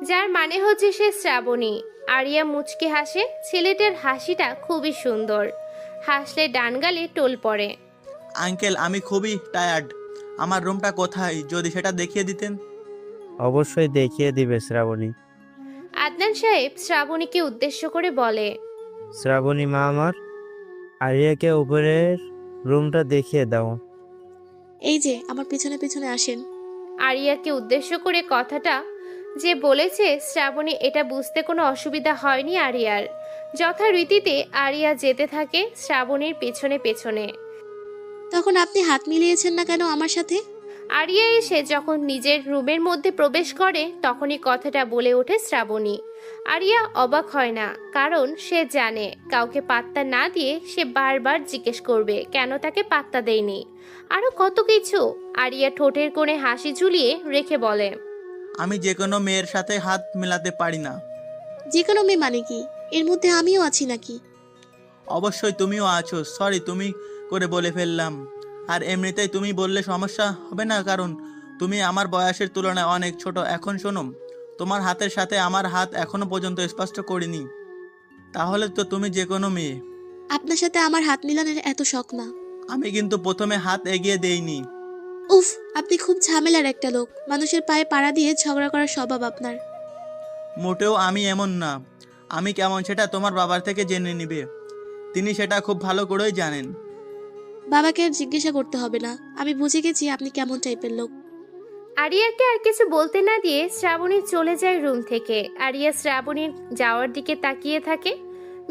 যার মানে হচ্ছে সে শ্রাবণী। আরিয়া মুচকে হাসে। ছেলেটার হাসিটা খুবই সুন্দর, হাসলে ডান গালে টোল পড়ে। আঙ্কেল, আমি খুবই টায়ার্ড। আমার রুমটা কোথায়, যদি সেটা দেখিয়ে দিতেন। অবশ্যই দেখিয়ে দিবে শ্রাবণী। আদনান সাহেব শ্রাবণীকে উদ্দেশ্য করে বলে, শ্রাবণী মা আমার, আরিয়াকে উপরের রুমটা দেখিয়ে দাও। এই যে আমার পিছনে পিছনে আসেন। আরিয়াকে উদ্দেশ্য করে কথাটা যে বলেছে শ্রাবণী এটা বুঝতে কোনো অসুবিধা হয়নি আরিয়ার। যথারীতিতে আরিয়া যেতে থাকে শ্রাবণীর পেছনে পেছনে। তখন আপনি হাত মিলিয়েছেন না কেন আমার সাথে? আরিয়া এসে যখন নিজের রুমের মধ্যে প্রবেশ করে তখনই কথাটা বলে ওঠে শ্রাবণী। আরিয়া অবাক হয় না, কারণ সে জানে কাউকে পাত্তা না দিয়ে সে বারবার জিজ্ঞেস করবে কেন তাকে পাত্তা দেয়নি, আরো কত কিছু। আরিয়া ঠোঁটের কোণে হাসি ঝুলিয়ে রেখে বলে, আমি যে কোনো মেয়ের সাথে হাত মেলাতে পারি না। যে কোনো মেয়ে মানে কি? এর মধ্যে আমিও আছি নাকি? অবশ্যই তুমিও আছো, সরি তুমি করে বলে ফেললাম। আর এমনিতেই তুমি বললে সমস্যা হবে না, কারণ তুমি আমার বয়সের তুলনায় অনেক ছোট। এখন শোনো, তোমার হাতের সাথে আমার হাত এখনো পর্যন্ত স্পর্শ করিনি, তাহলে তো তুমি যে কোনো মেয়ে। আপনার সাথে আমার হাত মিলানোর এত শখ না। আমি কিন্তু প্রথমে হাত এগিয়ে দেইনি। উফ, আপনি খুব ঝামেলার একটা লোক। মানুষের পায়ে পাড়া দিয়ে ঝগড়া করার স্বভাব আপনার। মোটেও আমি এমন না। আমি কেমন সেটা তোমার বাবার থেকে জেনে নিবে, তিনি সেটা খুব ভালো করেই জানেন। বাবাকে আর জিজ্ঞাসা করতে হবে না, আমি বুঝে গেছি আপনি কেমন টাইপের লোক। আরিয়াকে আর কিছু বলতে না দিয়ে শ্রাবণী চলে যায় রুম থেকে। আরিয়া শ্রাবণীর যাওয়ার দিকে তাকিয়ে থাকে।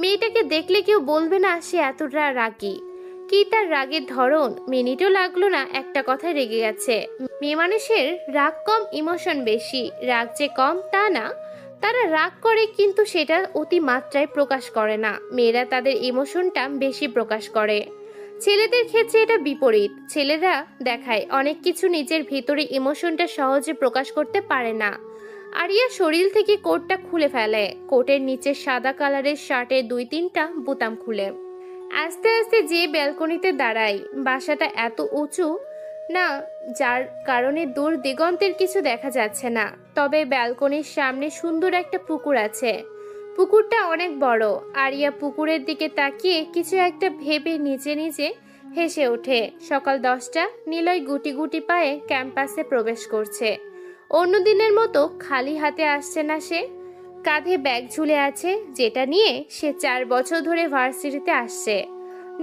মেয়েটাকে দেখলে কেউ বলবে না সে এতটা রাগী। কি তার রাগের ধরন! মিনিটও লাগলো না একটা কথায় রেগে গেছে। মেয়ে মানুষের রাগ কম, ইমোশন বেশি। রাগ যে কম তা না, তারা রাগ করে কিন্তু সেটা অতি মাত্রায় প্রকাশ করে না। মেয়েরা তাদের ইমোশনটা বেশি প্রকাশ করে। ছেলেদের ক্ষেত্রে এটা বিপরীত। ছেলেরা দেখায় অনেক কিছু, নিজের ভিতরে ইমোশনটা সহজে প্রকাশ করতে পারে না। আরিয়া শরীর থেকে কোটটা খুলে ফেলে। কোটের নিচে সাদা কালারের শার্টের 2-3টা বোতাম খুলে আস্তে আস্তে যে ব্যালকনিতে দাঁড়ায়। বাসাটা এত উঁচু না যার কারণে দূর দিগন্তের কিছু দেখা যাচ্ছে না, তবে ব্যালকনির সামনে সুন্দর একটা পুকুর আছে। পুকুরটা অনেক বড়। আরিয়া পুকুরের দিকে তাকিয়ে কিছু একটা ভেবে নিজে নিজে হেসে ওঠে। সকাল 10টা, নিলয় গুটি গুটি পায়ে ক্যাম্পাসে প্রবেশ করছে। অন্যদিনের মতো খালি হাতে আসছে না সে। কাঁধে ব্যাগ ঝুলে আছে, যেটা নিয়ে সে 4 বছর ধরে ভার্সিটিতে আসছে।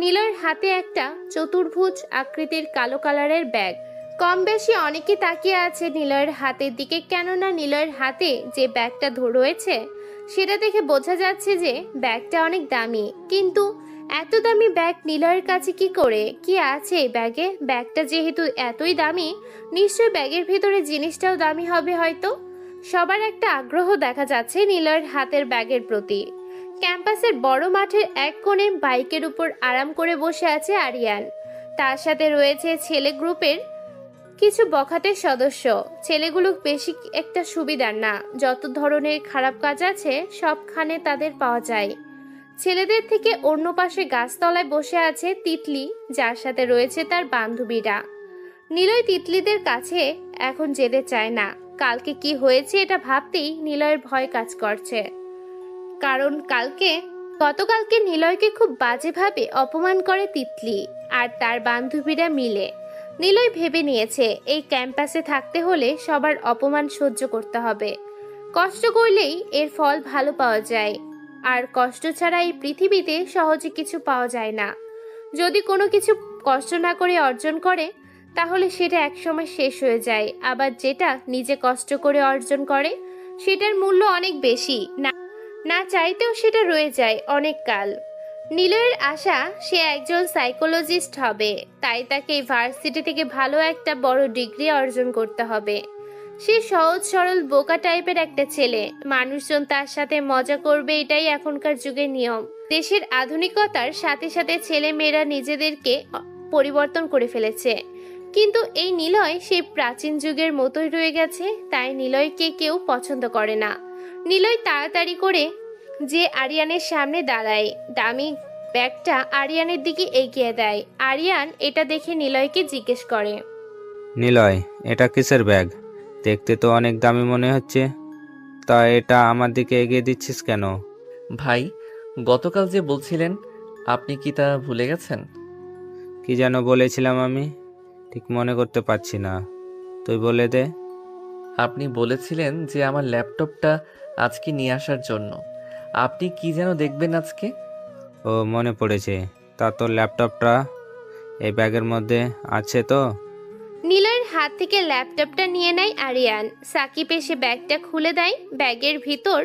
নিলয়ের হাতে একটা চতুর্ভুজ আকৃতির কালো কালারের ব্যাগ। কম বেশি অনেকে তাকিয়ে আছে নিলয়ের হাতের দিকে, কেননা নিলয়ের হাতে যে ব্যাগটা রয়েছে সেটা দেখে বোঝা যাচ্ছে যে ব্যাগটা অনেক দামি। কিন্তু এত দামি ব্যাগ নিলয়ের কাছে কি করে? কি আছে এই ব্যাগে? ব্যাগটা যেহেতু এতই দামি, নিশ্চয় ব্যাগের ভিতরে জিনিসটাও দামি হবে হয়তো। সবার একটা আগ্রহ দেখা যাচ্ছে নিলয়ের হাতের ব্যাগের প্রতি। ক্যাম্পাসের বড় মাঠের এক কোণে বাইকের উপর আরাম করে বসে আছে আরিয়ান। তার সাথে রয়েছে ছেলে গ্রুপের কিছু বখাটের সদস্য। ছেলেগুলো বেশি একটা সুবিধার না। যত ধরনের খারাপ কাজ আছে সবখানে তাদের পাওয়া যায়। ছেলেদের থেকে অন্য পাশে গাছতলায় বসে আছে তিতলি, যার সাথে রয়েছে তার বান্ধবীরা। নিলয় তিতলিদের কাছে এখন যেতে চায় না। কালকে কি হয়েছে এটা ভাবতেই নিলয়ের ভয় কাজ করছে। কারণ গতকালকে নিলয়কে খুব বাজেভাবে অপমান করে তিতলি আর তার বান্ধবীরা মিলে। নিলয় ভেবে নিয়েছে এই ক্যাম্পাসে থাকতে হলে সবার অপমান সহ্য করতে হবে। কষ্ট করলেই এর ফল ভালো পাওয়া যায়, আর কষ্ট ছাড়া এই পৃথিবীতে সহজে কিছু পাওয়া যায় না। যদি কোনো কিছু কষ্ট না করে অর্জন করে তাহলে সেটা একসময় শেষ হয়ে যায়, আবার যেটা নিজে কষ্ট করে অর্জন করে সেটার মূল্য অনেক বেশি। না চাইতেও সেটা রয়ে যায় অনেক কাল। নিলয়ের আশা সে একজন সাইকোলজিস্ট হবে, তাই তাকে ভার্সিটি থেকে ভালো একটা বড় ডিগ্রি অর্জন করতে হবে। সে সহজ সরল বোকা টাইপের একটা ছেলে, মানুষজন তার সাথে মজা করবে, এটাই এখনকার যুগের নিয়ম। দেশের আধুনিকতার সাথে সাথে ছেলে মেয়েরা নিজেদেরকে পরিবর্তন করে ফেলেছে, কিন্তু এই নিলয় সেই প্রাচীন যুগের মতোই রয়ে গেছে। তাই নিলয়কে কেউ পছন্দ করে না। নিলয় তাড়াতাড়ি করে যে আরিয়ানের সামনে দাঁড়ায়, দামি ব্যাগটা আরিয়ানের দিকে এগিয়ে দেয়। আরিয়ান এটা দেখে নিলয়কে জিজ্ঞেস করে, নিলয়, এটা কিসের ব্যাগ? দেখতে তো অনেক দামি মনে হচ্ছে, তা এটা আমার দিকে এগিয়ে দিচ্ছিস কেন? ভাই, গতকাল যে বলছিলেন, আপনি কি তা ভুলে গেছেন? কি যেন বলেছিলাম আমি ঠিক মনে করতে পারছি না, তুই বলে দে। আপনি বলেছিলেন যে আমার ল্যাপটপটা আজকে নিয়ে আসার জন্য। আপনি কি যেন দেখবেন আজকে? ও, মনে পড়েছে। তা তোর ল্যাপটপটা এই ব্যাগের মধ্যে আছে তো? নিলয়ের হাত থেকে ল্যাপটপটা নিয়ে নেয় আরিয়ান। সাকিব এসে ব্যাগটা খুলে দেয়। ব্যাগের ভিতর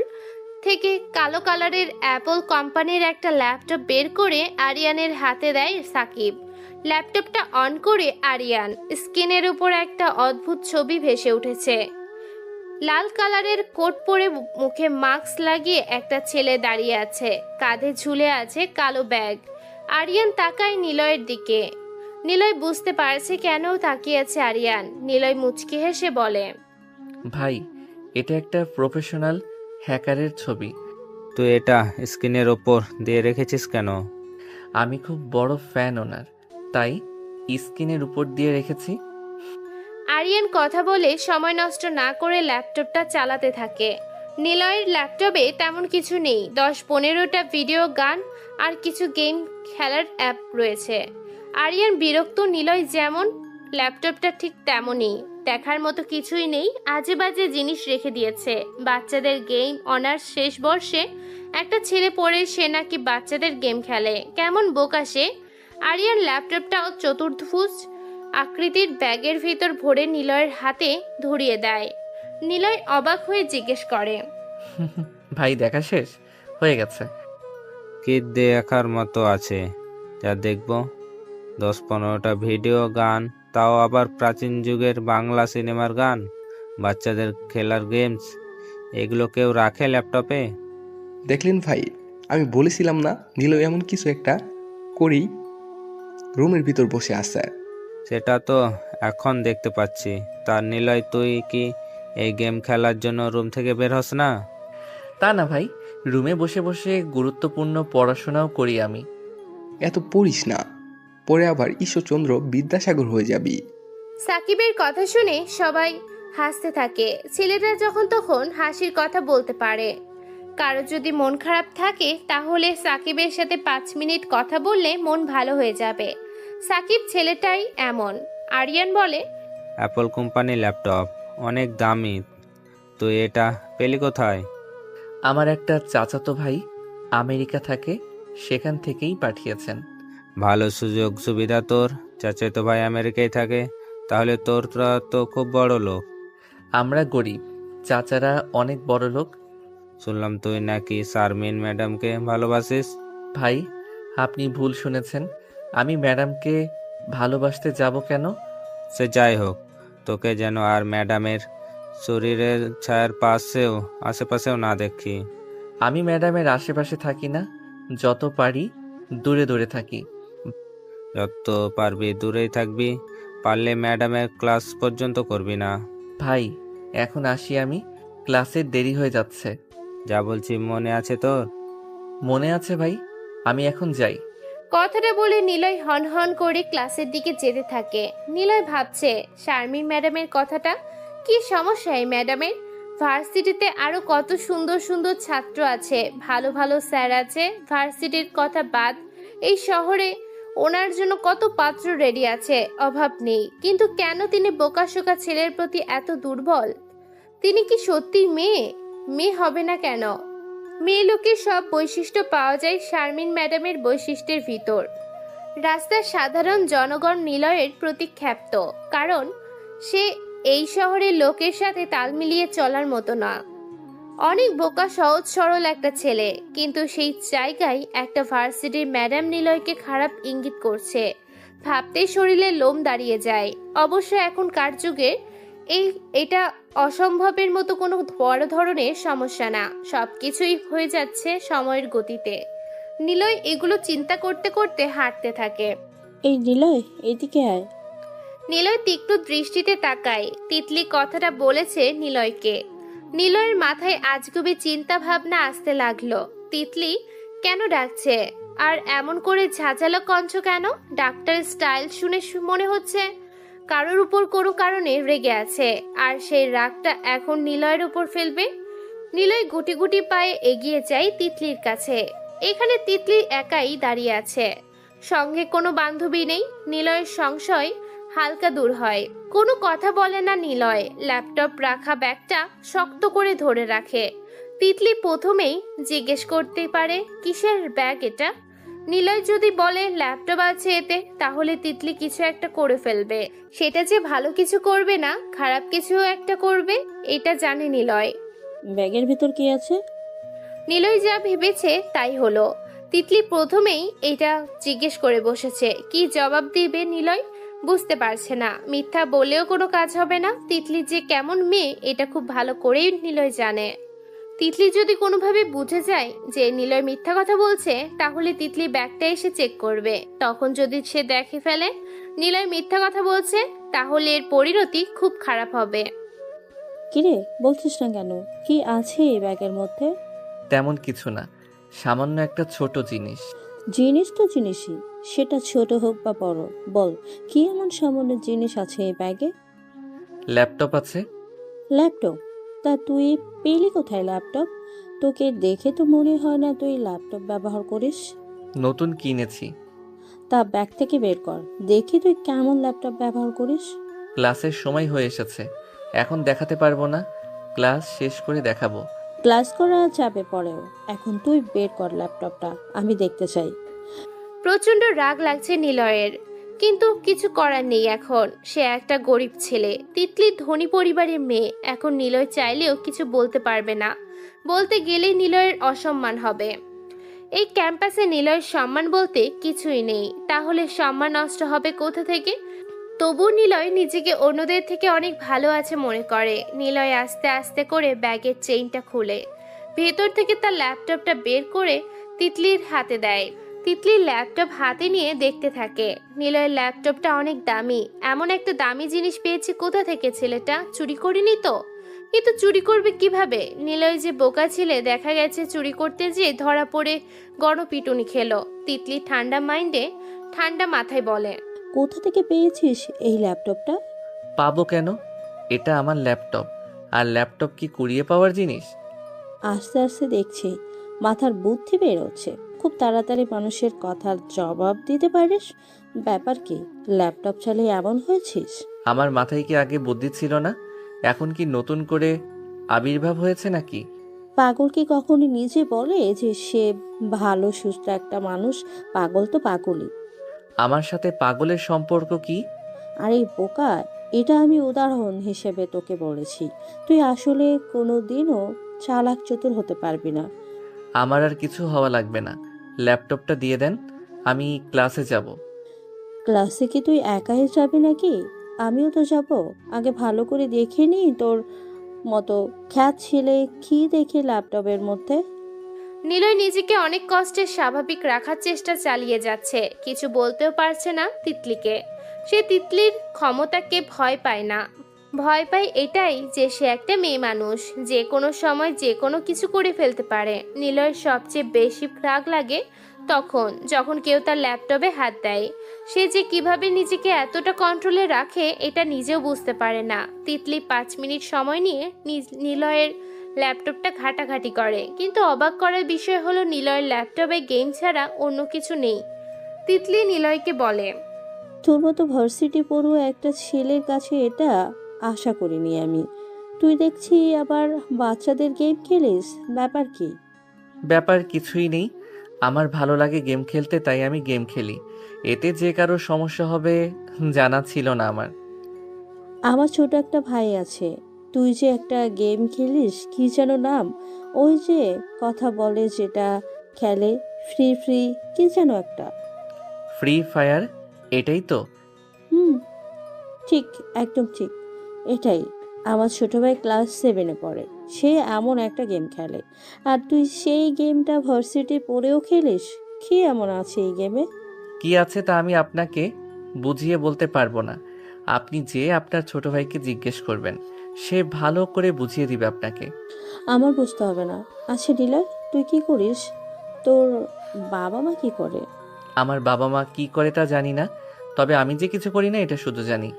থেকে কালো কালারের অ্যাপল কোম্পানির একটা ল্যাপটপ বের করে আরিয়ানের হাতে দেয় সাকিব। ল্যাপটপটা অন করে আরিয়ান স্ক্রিনের উপর একটা অদ্ভুত ছবি ভেসে উঠেছে। লাল কালারের কোট পরে মুখে মাস্ক লাগিয়ে একটা ছেলে দাঁড়িয়ে আছে, কাঁধে ঝুলে আছে কালো ব্যাগ। আরিয়ান তাকায় নিলয়ের দিকে। নিলয় বুঝতে পারছে কেন তাকিয়ে আছে আরিয়ান। নিলয় মুচকি হেসে বলে, ভাই, এটা একটা প্রফেশনাল হ্যাকারের ছবি। তুই এটা স্ক্রিনের ওপর দিয়ে রেখেছিস কেন? আমি খুব বড় ফ্যান ওনার, তাই স্ক্রিনের উপর দিয়ে রেখেছি। আরিয়ান কথা বলে সময় নষ্ট না করে ল্যাপটপটা চালাতে থাকে। নিলয়ের ল্যাপটপে তেমন কিছু নেই, 10-15টা ভিডিও, গান আর কিছু গেম খেলার অ্যাপ রয়েছে। আরিয়ান বিরক্ত, নিলয় যেমন ল্যাপটপটা ঠিক তেমনই, দেখার মতো কিছুই নেই, আজে বাজে জিনিস রেখে দিয়েছে। বাচ্চাদের গেম, অনার্স শেষ বর্ষে একটা ছেলে পড়ে, সে নাকি বাচ্চাদের গেম খেলে, কেমন বোকা সে। আরিয়ান ল্যাপটপটাও চতুর্ভুজ আকৃতির ব্যাগের ভিতর ভরে নিলয়ের হাতে ধরিয়ে দেয়। নিলয় অবাক হয়ে জিজ্ঞেস করে, ভাই, দেখা শেষ হয়ে গেছে? কি দেখার মতো আছে যা দেখবো? 10-15টা ভিডিও, গান, তাও আবার প্রাচীন যুগের বাংলা সিনেমার গান, বাচ্চাদের খেলার গেমস, এগুলো কেউ রাখে ল্যাপটপে? দেখলেন ভাই, আমি বলেছিলাম না নিলয় এমন কিছু একটা করেই রুমের ভিতর বসে আছে। সেটা তো এখন দেখতে পাচ্ছি। তার নিলয়, তুই কি এই গেম খেলার জন্য রুম থেকে বের হস না? তা না ভাই, রুমে বসে বসে গুরুত্বপূর্ণ পড়াশোনাও করি আমি। এত পড়িস না, পরে আবার ঈশ্বরচন্দ্র বিদ্যাসাগর হয়ে যাবি। সাকিবের কথা শুনে সবাই হাসতে থাকে। ছেলেটা যখন তখন হাসির কথা বলতে পারে। কারো যদি মন খারাপ থাকে তাহলে সাকিবের সাথে 5 মিনিট কথা বললে মন ভালো হয়ে যাবে। সাকিব ছেলেটাই এমন। আরিয়ান বলে, অ্যাপল কোম্পানি ল্যাপটপ, অনেক দামি। তুই এটা পেলি কোথায়? আমার একটা চাচাতো ভাই আমেরিকা থাকে, সেখান থেকেই পাঠিয়েছেন। ভালো সুযোগ সুবিধা তোর। চাচাতো ভাই আমেরিকায় থাকে, তাহলে তোরা তো খুব বড় লোক। আমরা গরিব, চাচারা অনেক বড় লোক। শুনলাম তুই নাকি শারমিন ম্যাডামকে ভালোবাসিস। ভাই, আপনি ভুল শুনেছেন। আমি ম্যাডামকে ভালোবাসতে যাব কেন? সে যাই হোক, তোকে যেন আর ম্যাডামের শরীরের ছায়ার আশেপাশেও না দেখি। আমি ম্যাডামের আশেপাশে থাকি না, যত পারি দূরে দূরে থাকি। যত পারবি দূরেই থাকবি, পারলে ম্যাডামের ক্লাস পর্যন্ত করবি না। ভাই, এখন আসি আমি, ক্লাসের দেরি হয়ে যাচ্ছে। যা বলছি মনে আছে তোর? মনে আছে ভাই, আমি এখন যাই। কথাটা বলে নিলয় হন হন করে ক্লাসের দিকে যেতে থাকে। নিলয় ভাবছে, শারমিন ম্যাডামের কথাটা, কি সমস্যা এই ম্যাডামের? ভার্সিটিতে আরো কত সুন্দর সুন্দর ছাত্র আছে, ভালো ভালো স্যার আছে। ভার্সিটির কথা বাদ, এই শহরে ওনার জন্য কত পাত্র রেডি আছে, অভাব নেই। কিন্তু কেন তিনি বোকাশোকা ছেলের প্রতি এত দুর্বল? তিনি কি সত্যি মেয়ে? মেয়ে হবে না কেন? মেয়ে লোকের সব বৈশিষ্ট্য পাওয়া যায় শারমিন ম্যাডামের বৈশিষ্ট্যের ভিতর। রাস্তার সাধারণ জনগণ নিলয়ের প্রতি ক্ষাপ্ত, কারণ সে এই শহরের লোকের সাথে তাল মিলিয়ে চলার মতো না। অনেক বোকা, সহজ সরল একটা ছেলে, কিন্তু সেই জায়গায় একটা ভার্সিটির ম্যাডাম নিলয়কে খারাপ ইঙ্গিত করছে। ভাবতেই শরীরে লোম দাঁড়িয়ে যায়। অবশ্য এখনকার যুগে এটা অসম্ভবের মতো কোনো বড় ধরনের সমস্যা না, সবকিছুই হয়ে যাচ্ছে সময়ের গতিতে। নিলয় এগুলো চিন্তা করতে করতে হাঁটতে থাকে। এই নিলয়, এদিকে আয়। নিলয় তীক্ষ্ণ দৃষ্টিতে তাকায়। তিতলি কথাটা বলেছে নিলয়কে। নিলয়ের মাথায় আজগুবি চিন্তা ভাবনা আসতে লাগলো। তিতলি কেন ডাকছে? আর এমন করে ঝাঁঝালো কঞ্চ কেন? ডাক্তার স্টাইল শুনে মনে হচ্ছে কারোর উপর কোনো কারণে রেগে আছে, আর সেই রাগটা এখন নিলয়ের উপর ফেলবে। নিলয় গুটি গুটি পায়ে এগিয়ে যায় তিতলির কাছে। এখানে তিতলি একাই দাঁড়িয়ে আছে, সঙ্গে কোনো বান্ধবী নেই। নিলয়ের সংশয় হালকা দূর হয়। কোনো কথা বলে না নিলয়, ল্যাপটপ রাখা ব্যাগটা শক্ত করে ধরে রাখে। তিতলি প্রথমেই জিজ্ঞেস করতে পারে, কিসের ব্যাগ এটা? নিলয় যদি বলে ল্যাপটপ আছে এতে, তাহলে তিতলি কিছু একটা করে ফেলবে। সেটা যে ভালো কিছু করবে না, খারাপ কিছু একটা করবে, এটা জানে নিলয়। ব্যাগের ভিতর কি আছে? নিলয় যা ভেবেছে তাই হলো। তিতলি প্রথমেই এটা জিজ্ঞেস করে বসেছে, কি জবাব দিবে নিলয় বুঝতে পারছে না। মিথ্যা বলেও কোনো কাজ হবে না। তিতলি যে কেমন মেয়ে এটা খুব ভালো করেই নিলয় জানে। তিতলি যদি কোনোভাবে বুঝে যায় যে নিলয় মিথ্যা কথা বলছে, তাহলে তিতলি ব্যাগটা এসে চেক করবে। তখন যদি সে দেখে ফেলে নিলয় মিথ্যা কথা বলছে, তাহলে এর পরিণতি খুব খারাপ হবে। কিরে বলছিস না কেন? কি আছে এই ব্যাগের মধ্যে? তেমন কিছু না, সামান্য একটা ছোট জিনিস। জিনিস তো জিনিসই, সেটা ছোট হোক বা বড়। বল, কি এমন সামান্য জিনিস আছে এই ব্যাগে? ল্যাপটপ আছে। ল্যাপটপ? তা তুই পেলি কোথায় ল্যাপটপ? তোকে দেখে তো মনে হয় না তুই ল্যাপটপ ব্যবহার করিস। নতুন কিনেছি। তা ব্যাগ থেকে বের কর, দেখি তুই কেমন ল্যাপটপ ব্যবহার করিস। ক্লাসের সময় হয়ে এসেছে, এখন দেখাতে পারবো না, ক্লাস শেষ করে দেখাবো। ক্লাস করা যাবে পরেও, এখন তুই বের কর ল্যাপটপটা, আমি দেখতে চাই। প্রচন্ড রাগ লাগছে নিলয়ের, কিন্তু কিছু করার নেই। এখন সে একটা গরিব ছেলে, তিতলি ধনী পরিবারের মেয়ে। এখন নিলয় চাইলেও কিছু বলতে পারবে না, বলতে গেলেই নিলয়ের অসম্মান হবে। এই ক্যাম্পাসে নিলয়ের সম্মান বলতে কিছুই নেই, তাহলে সম্মান নষ্ট হবে কোথা থেকে? তবু নিলয় নিজেকে অন্যদের থেকে অনেক ভালো আছে মনে করে। নিলয় আস্তে আস্তে করে ব্যাগের চেইনটা খুলে ভেতর থেকে তার ল্যাপটপটা বের করে তিতলির হাতে দেয়। তিতলি ল্যাপটপ হাতে নিয়ে দেখতে থাকে। নিলয়ের ল্যাপটপটা অনেক দামি। এমন একটা দামি জিনিস পেয়েছে কোথা থেকে? ছেলেটা চুরি করেনি তো? কিন্তু চুরি করবে কিভাবে? নিলয় যে বোকা ছেলে, দেখা গেছে চুরি করতে যেয়ে ধরা পড়ে গণপিটুনি খেলো। তিতলি ঠান্ডা মাইন্ডে ঠান্ডা মাথায় বলে, কোথা থেকে পেয়েছিস এই ল্যাপটপটা? পাবো কেন? এটা আমার ল্যাপটপ। আর ল্যাপটপ কি কুড়িয়ে পাওয়ার জিনিস? আস্তে আস্তে দেখছি মাথার বুদ্ধি বেরোচ্ছে, খুব তাড়াতাড়ি মানুষের কথার জবাব দিতে পারিস। ব্যাপার কি, ল্যাপটপ চালিয়ে এমন হয়েছিস? আমার মাথায় কি আগে বুদ্ধি ছিল না? এখন কি নতুন করে আবির্ভাব হয়েছে নাকি? পাগল কি কখনো নিজে বলে যে সে ভালো সুস্থ একটা মানুষ? পাগল তো পাগলই। আমার সাথে পাগলের সম্পর্ক কি? আরে বোকা, এটা আমি উদাহরণ হিসেবে তোকে বলেছি। তুই আসলে কোনোদিনও চালাক চতুর হতে পারবি না। আমার আর কিছু হওয়া লাগবে না, ল্যাপটপটা দিয়ে দেন, আমি ক্লাসে যাব। ক্লাসে কি তুই একাই যাবি নাকি? আমিও তো যাব। আগে ভালো করে দেখে নি তোর মতো খ্যাত ছেলে কি দেখে ল্যাপটপের মধ্যে। নিলয় নিজেকে অনেক কষ্টে স্বাভাবিক রাখার চেষ্টা চালিয়ে যাচ্ছে। কিছু বলতেও পারছে না তিতলিকে। সে তিতলির ক্ষমতাকে ভয় পায় না, ভয় পায় এটাই যে সে একটা মেয়ে মানুষ, যে কোনো সময় যে কোনো কিছু করে ফেলতে পারে। নিলয়ের সবচেয়ে বেশি রাগ লাগে তখন যখন কেউ তার ল্যাপটপে হাত দেয়। সে যে কিভাবে নিজেকে এতটা কন্ট্রোলে রাখে এটা নিজেও বুঝতে পারে না। তিতলি 5 মিনিট সময় নিয়ে নিলয়ের ল্যাপটপটা ঘাটাঘাটি করে, কিন্তু অবাক করার বিষয় হলো নিলয়ের ল্যাপটপে গেম ছাড়া অন্য কিছু নেই। তিতলি নিলয়কে বলে, তোর মতো ভার্সিটি পড়ুয়া একটা ছেলের কাছে এটা আশা করিনি আমি। তুই দেখছি আবার বাচ্চাদের গেম খেলিস, ব্যাপার কি? ব্যাপার কিছুই নেই, আমার ভালো লাগে গেম খেলতে, তাই আমি গেম খেলি। এতে যে কারো সমস্যা হবে জানা ছিল না আমার। আমার ছোট একটা ভাই আছে, তুই যে একটা গেম খেলিস, কি যেন নাম? ওই যে কথা বলে যেটা খেলে, ফ্রি ফ্রি কি যেন একটা। ফ্রি ফায়ার, এটাই তো? হুম, ঠিক, একদম ঠিক, এটাই। আমার ছোট ভাই ক্লাস 7-এ পড়ে, সে এমন একটা গেম খেলে, আর তুই সেই গেমটা ভার্সিটি পড়েও খেলিস। কি এমন আছে এই গেমে? কি আছে তা আমি আপনাকে বুঝিয়ে বলতে পারবো না। আপনি যে আপনার ছোট ভাইকে জিজ্ঞেস করবেন, সে ভালো করে বুঝিয়ে দিবে আপনাকে। আমার বুঝতে হবে না। আচ্ছা ডিলার, তুই কি করিস? তোর বাবা মা কি করে? আমার বাবা মা কি করে তা জানি না, তবে আমি যে কিছু করি না এটা শুধু জানি।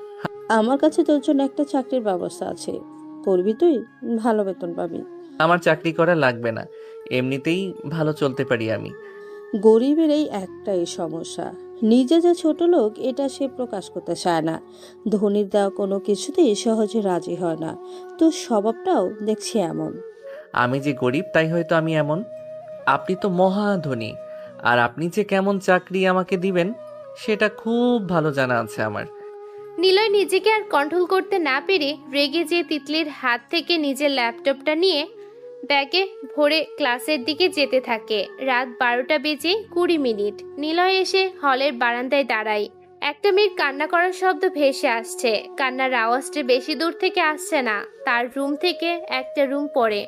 আমার কাছে তোর জন্য একটা চাকরির ব্যবস্থা আছে, করবি তুই? ভালো বেতন পাবি। আমার চাকরি করা লাগবে না, এমনিতেই ভালো চলতে পারি আমি। গরিবের এই একটাই সমস্যা, নিজে যে ছোট লোক এটা সে প্রকাশ করতে চায় না। ধনীর দেওয়া কোনো কিছুতেই সহজে রাজি হয় না। তোর স্বভাবটাও দেখছি এমন। আমি যে গরিব তাই হয়তো আমি এমন। আপনি তো মহা ধনী, আর আপনি যে কেমন চাকরি আমাকে দিবেন সেটা খুব ভালো জানা আছে আমার। নিলয় নিজেকে আর কন্ট্রোল করতে না পেরে রেগে যেয়ে তিতলির হাত থেকে নিজের ল্যাপটপটা নিয়ে ব্যাগে ভরে ক্লাসের দিকে যেতে থাকে। রাত 12:20 নিলয় এসে হলের বারান্দায় দাঁড়ায়। একটা মেয়ের কান্না করার শব্দ ভেসে আসছে। কান্নার আওয়াজটা বেশি দূর থেকে আসছে না, তার রুম থেকে একটা রুম পড়ে।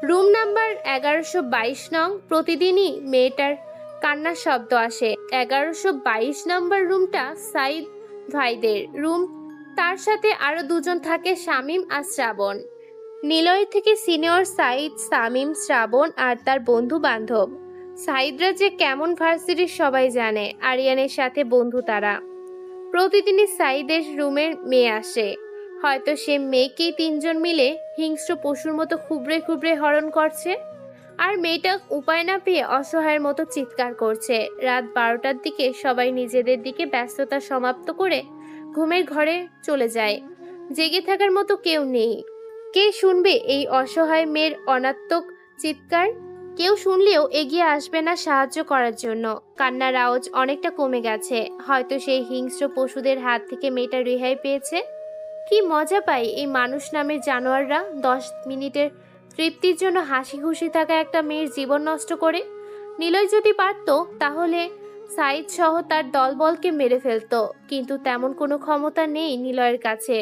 রুম নাম্বার 1122 নং। প্রতিদিনই মেয়েটার কান্নার শব্দ আসে। 1122 নম্বর রুমটা সাইদ ভাইদের রুম। তার সাথে আরো দুজন থাকে, শামীম আর শ্রাবণ। নিলয় থেকে সিনিয়র সাইদ, শামীম, শ্রাবণ আর তার বন্ধু বান্ধব। সাইদরা যে কেমন ভার্সিটির সবাই জানে, আরিয়ানের সাথে বন্ধু তারা। প্রতিদিনই সাইদের রুমের মেয়ে আসে। হয়তো সে মেয়েকেই তিনজন মিলে হিংস্র পশুর মতো খুবড়ে খুবড়ে হরণ করছে, আর মেয়েটা উপায় না পেয়ে অসহায়ের মতো চিৎকার করছে। রাত 12টার দিকে সবাই নিজেদের দিকে ব্যস্ততা সমাপ্ত করে ঘুমের ঘরে চলে যায়। জেগে থাকার মতো কেউ নেই। কে শুনবে এই অসহায় মেয়ের অনাত্মক চিৎকার? কেউ শুনলেও এগিয়ে আসবে না সাহায্য করার জন্য। কান্নার আওয়াজ অনেকটা কমে গেছে। হয়তো সেই হিংস্র পশুদের হাত থেকে মেয়েটা রেহাই পেয়েছে। কি মজা পায় এই মানুষ নামের জানোয়াররা 10 মিনিটের তৃপ্তির জন্য হাসি খুশি থাকা একটা মেয়ের জীবন নষ্ট করে। নিলয় যদি পারত তাহলে সাইদ সহ তার দলবলকে মেরে ফেলতো, কিন্তু তেমন কোনো ক্ষমতা নেই নিলয়ের কাছে।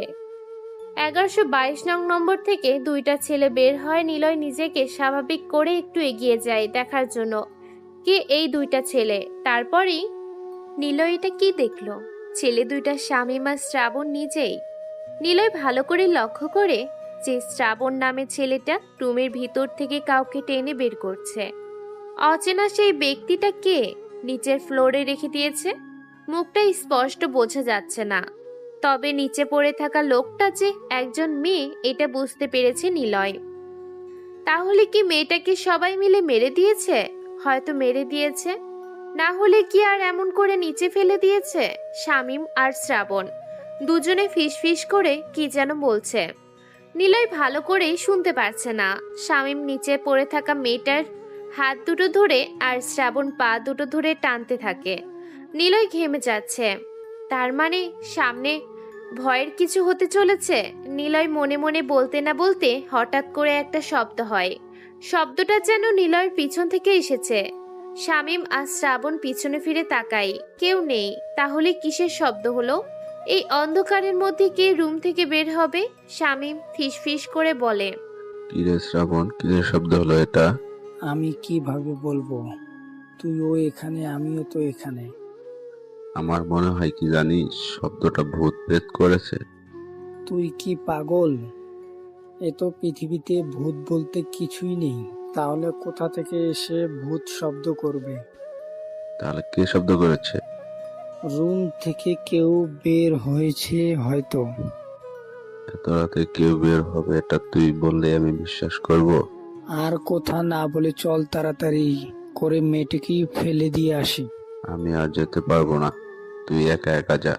1122 নং নম্বর থেকে দুইটা ছেলে বের হয়। নিলয় নিজেকে স্বাভাবিক করে একটু এগিয়ে যায় দেখার জন্য কে এই দুইটা ছেলে। তারপরেই নিলয় এটা কি দেখলো? ছেলে দুইটা শামীম আর শ্রাবণ নিজেই। নিলয় ভালো করে লক্ষ্য করে যে শ্রাবণ নামে ছেলেটা রুমের ভিতর থেকে কাউকে টেনে বের করছে। অচেনা সেই ব্যক্তিটা কে নিচের ফ্লোরে রেখে দিয়েছে। মুখটা স্পষ্ট বোঝা যাচ্ছে না, তবে নিচে পড়ে থাকা লোকটা যে একজন মেয়ে এটা বুঝতে পেরেছে নিলয়। তাহলে কি মেয়েটাকে সবাই মিলে মেরে দিয়েছে? হয়তো মেরে দিয়েছে, না হলে কি আর এমন করে নিচে ফেলে দিয়েছে? শামীম আর শ্রাবণ দুজনে ফিসফিস করে কি যেন বলছে। নিলয় ভালো করে শুনতে পারছে না। শামীম নিচে পড়ে থাকা মেয়েটার হাত দুটো ধরে আর শ্রাবণ পা দুটো ধরে টানতে থাকে। নিলয় ঘেমে যাচ্ছে। তার মানে সামনে ভয়ের কিছু হতে চলেছে। নিলয় মনে মনে বলতে না বলতে হঠাৎ করে একটা শব্দ হয়। শব্দটা যেন নিলয়ের পিছন থেকে এসেছে। শামীম আর শ্রাবণ পিছনে ফিরে তাকাই, কেউ নেই। তাহলে কিসের শব্দ হলো? এই অন্ধকারের মধ্যে কে রুম থেকে বের হবে? শামীম ফিসফিস করে বলে, কিরে শ্রাবণ, কিসের শব্দ হলো এটা? আমি কিভাবে বলবো? তুইও এখানে, আমিও তো এখানে। আমার মনে হয় কি জানিস, শব্দটা ভূত প্রেত করেছে। তুই কি পাগল? এ তো পৃথিবীতে ভূত বলতে কিছুই নেই, তাহলে কোথা থেকে এসে ভূত শব্দ করবে? তাহলে কে শব্দ করেছে? রুম থেকে কেউ বের হয়েছে হয়তো। এত রাতে কেউ বের হবে এটা তুই বললে আমি বিশ্বাস করব? আর কথা না বলে চল তাড়াতাড়ি করে মেয়েটিকে ফেলে দিয়ে আসি। আমি আর যেতে পারবো না, তুই একা একা যা,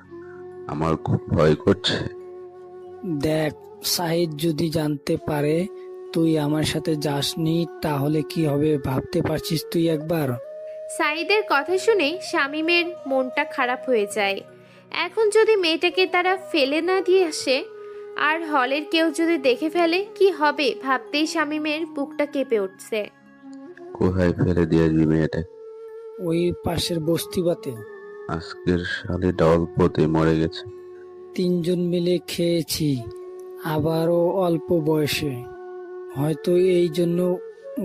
আমার খুব ভয় করছে। দেখ, সাহিদ যদি জানতে পারে তুই আমার সাথে যাসনি তাহলে কি হবে ভাবতে পারছিস তুই একবার? সাইদের কথা শুনে শামীমের মনটা খারাপ হয়ে যায়। এখন যদি মেয়েটাকে তারা ফেলে না দিয়ে আসে আর হলের কেউ যদি দেখে ফেলে কি হবে ভাবতেই শামীমের বুকটা কেঁপে উঠছে। কোথায় ফেলে দিয়ে আসবি মেয়েটা? ওই পাশের বস্তিবাতে। আজকের শালিটা অল্পতে মরে গেছে। 3 জন মিলে খেয়েছি, আবারও অল্প বয়সে, হয়তো এই জন্য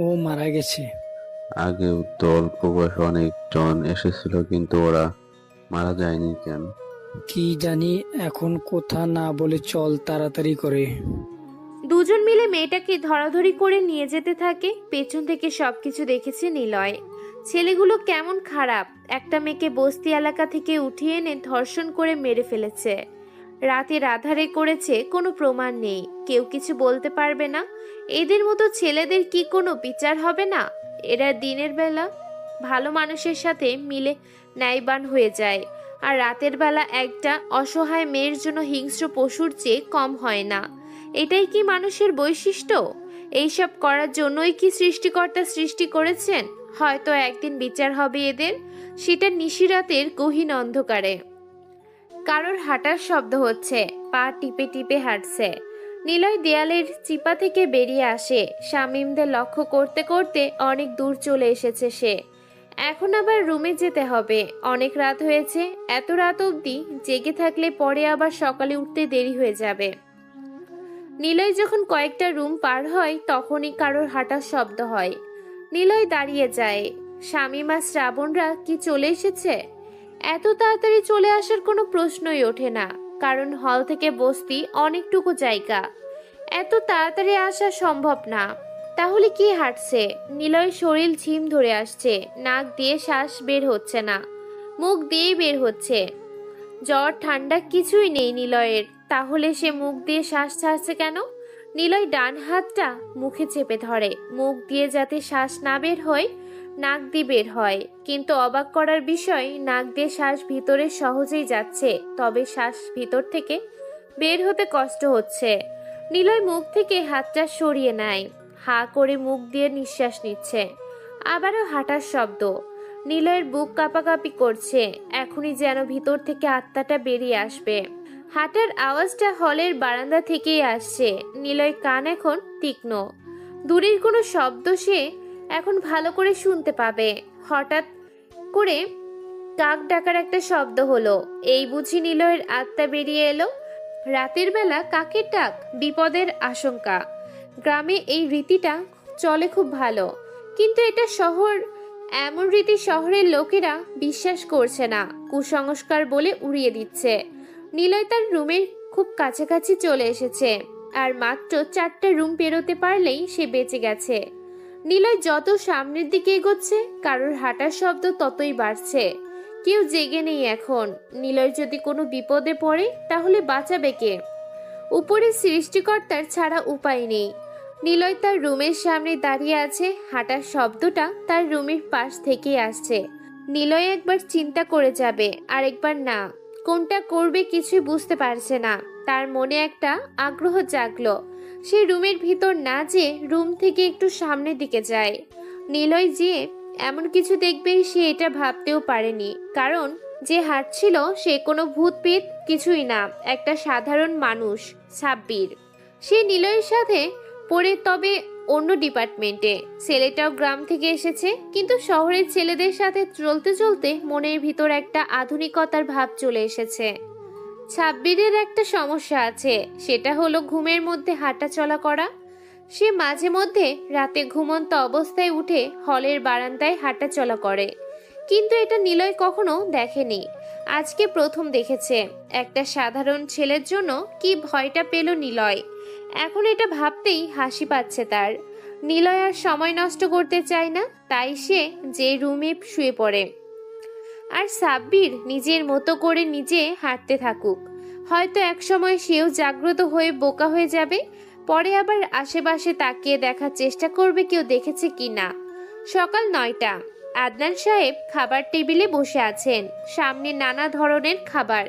ও মারা গেছে। আগেও তো অল্প বয়সে অনেকজন এসেছিল, কিন্তু ওরা মারা যায়নি কেন? কি জানি, এখন কথা না বলে চল তাড়াতাড়ি করে। দুজন মিলে মেয়েটাকে ধরাধরি করে নিয়ে যেতে থাকে। পেছন থেকে সবকিছু দেখেছে নিলয়। ছেলেগুলো কেমন খারাপ, একটা মেয়েকে বস্তি এলাকা থেকে উঠিয়ে এনে ধর্ষণ করে মেরে ফেলেছে। রাতের আধারে করেছে, কোনো প্রমাণ নেই, কেউ কিছু বলতে পারবে না। এদের মতো ছেলেদের কি কোনো বিচার হবে না? এরা দিনের বেলা ভালো মানুষের সাথে মিলে ন্যায়বান হয়ে যায়, আর রাতের বেলা একটা অসহায় মেয়ের জন্য হিংস্র পশুর চেয়ে কম হয় না। এটাই কি মানুষের বৈশিষ্ট্য? এইসব করার জন্যই কি সৃষ্টিকর্তা সৃষ্টি করেছেন? হয়তো একদিন বিচার হবে এদের, সেটা নিশিরাতের গহীন অন্ধকারে। কারোর হাঁটার শব্দ হচ্ছে, পা টিপে টিপে হাঁটছে। নিলয় দেয়ালের চিপা থেকে বেরিয়ে আসে। শামীমদের লক্ষ্য করতে করতে অনেক দূর চলে এসেছে সে। এখন আবার রুমে যেতে হবে, অনেক রাত হয়েছে। এত রাত অবধি জেগে থাকলে পরে আবার সকালে উঠতে দেরি হয়ে যাবে। নিলয় যখন কয়েকটা রুম পার হয় তখনই কারোর হাঁটার শব্দ হয়। নিলয় দাঁড়িয়ে যায়। শামীম আর শ্রাবণরা কি চলে এসেছে? এত তাড়াতাড়ি চলে আসার কোনো প্রশ্নই ওঠে না, কারণ হল থেকে বস্তি অনেকটুকু জায়গা, এত তাড়াতাড়ি আসা সম্ভব না। তাহলে কি হাঁটছে? নিলয়ের শরীর ঝিম ধরে আসছে, নাক দিয়ে শ্বাস বের হচ্ছে না, মুখ দিয়েই বের হচ্ছে। জ্বর ঠান্ডা কিছুই নেই নিলয়ের, তাহলে সে মুখ দিয়ে শ্বাস ছাড়ছে কেন? নিলয় ডান হাতটা মুখে চেপে ধরে, মুখ দিয়ে যাতে শ্বাস না বের হয়, নাক দিয়ে বের হয়। কিন্তু অবাক করার বিষয়, নাক দিয়ে শ্বাস ভিতরে সহজেই যাচ্ছে, তবে শ্বাস ভিতর থেকে বের হতে কষ্ট হচ্ছে। নিলয় মুখ থেকে হাতটা সরিয়ে নেয়, হা করে মুখ দিয়ে নিঃশ্বাস নিচ্ছে। আবারও হাঁটার শব্দ। নিলয়ের বুক কাঁপাকাঁপি করছে, এখনই যেন ভিতর থেকে আত্মাটা বেরিয়ে আসবে। হাঁটার আওয়াজটা হলের বারান্দা থেকেই আসছে। নিলয় কান এখন তীক্ষ্ণ, দূরের কোনো শব্দ সে এখন ভালো করে শুনতে পাবে। হঠাৎ করে কাক ডাকার একটা শব্দ হলো। এই বুঝি নিলয়ের আত্মা বেরিয়ে এলো। রাতের বেলা কাকের ডাক, বিপদের আশঙ্কা। গ্রামে এই রীতিটা চলে খুব ভালো, কিন্তু এটা শহর, এমন রীতি শহরের লোকেরা বিশ্বাস করছে না, কুসংস্কার বলে উড়িয়ে দিচ্ছে। নিলয় তার রুমের খুব কাছাকাছি চলে এসেছে, আর মাত্র 4টা রুম পেরোতে পারলেই সে বেঁচে গেছে। নিলয় যত সামনের দিকে এগোচ্ছে, কারোর হাঁটার শব্দ ততই বাড়ছে। কেউ জেগে নেই এখন। নিলয় যদি কোনো বিপদে পড়ে তাহলে বাঁচাবে কে? উপরে সৃষ্টিকর্তার ছাড়া উপায় নেই। নিলয় তার রুমের সামনে দাঁড়িয়ে আছে, হাঁটার শব্দটা তার রুমের পাশ থেকেই আসছে। নিলয় একবার চিন্তা করে যাবে, আরেকবার না। কোনটা করবে কিছুই বুঝতে পারছে না। তার মনে একটা আগ্রহ জাগলো। সে রুমের ভিতর না যেয়ে রুম থেকে একটু সামনের দিকে যায়। নিলয় যে এমন কিছু দেখবে সে এটা ভাবতেও পারেনি, কারণ যে হাঁটছিল সে কোনো ভূত পেত কিছুই না, একটা সাধারণ মানুষ, সাব্বির। সে নিলয়ের সাথে পড়ে, তবে অন্য ডিপার্টমেন্টে। ছেলেটাও গ্রাম থেকে এসেছে, কিন্তু শহরের ছেলেদের সাথে চলতে চলতে মনের ভিতর একটা আধুনিকতার ভাব চলে এসেছে। সাব্বিরের একটা সমস্যা আছে, সেটা হলো ঘুমের মধ্যে হাঁটা চলা করা। সে মাঝে মধ্যে রাতে ঘুমন্ত অবস্থায় উঠে হলের বারান্দায় হাঁটা চলা করে, কিন্তু এটা নিলয় কখনো দেখেনি, আজকে প্রথম দেখেছে। একটা সাধারণ ছেলের জন্য কি ভয়টা পেল নিলয়, এখন এটা ভাবতেই হাসি পাচ্ছে তার। নিলয় আর সময় নষ্ট করতে চায় না, তাই সে যে রুমে শুয়ে পড়ে। আর সাব্বির নিজের মতো করে নিজে হাঁটতে থাকুক। হয়তো এক সময় সেও জাগ্রত হয়ে বোকা হয়ে যাবে, পরে আবার আশেপাশে তাকিয়ে দেখার চেষ্টা করবে কেউ দেখেছে কি না। সকাল 9টা। আদনান সাহেব খাবার টেবিলে বসে আছেন, সামনে নানা ধরনের খাবার,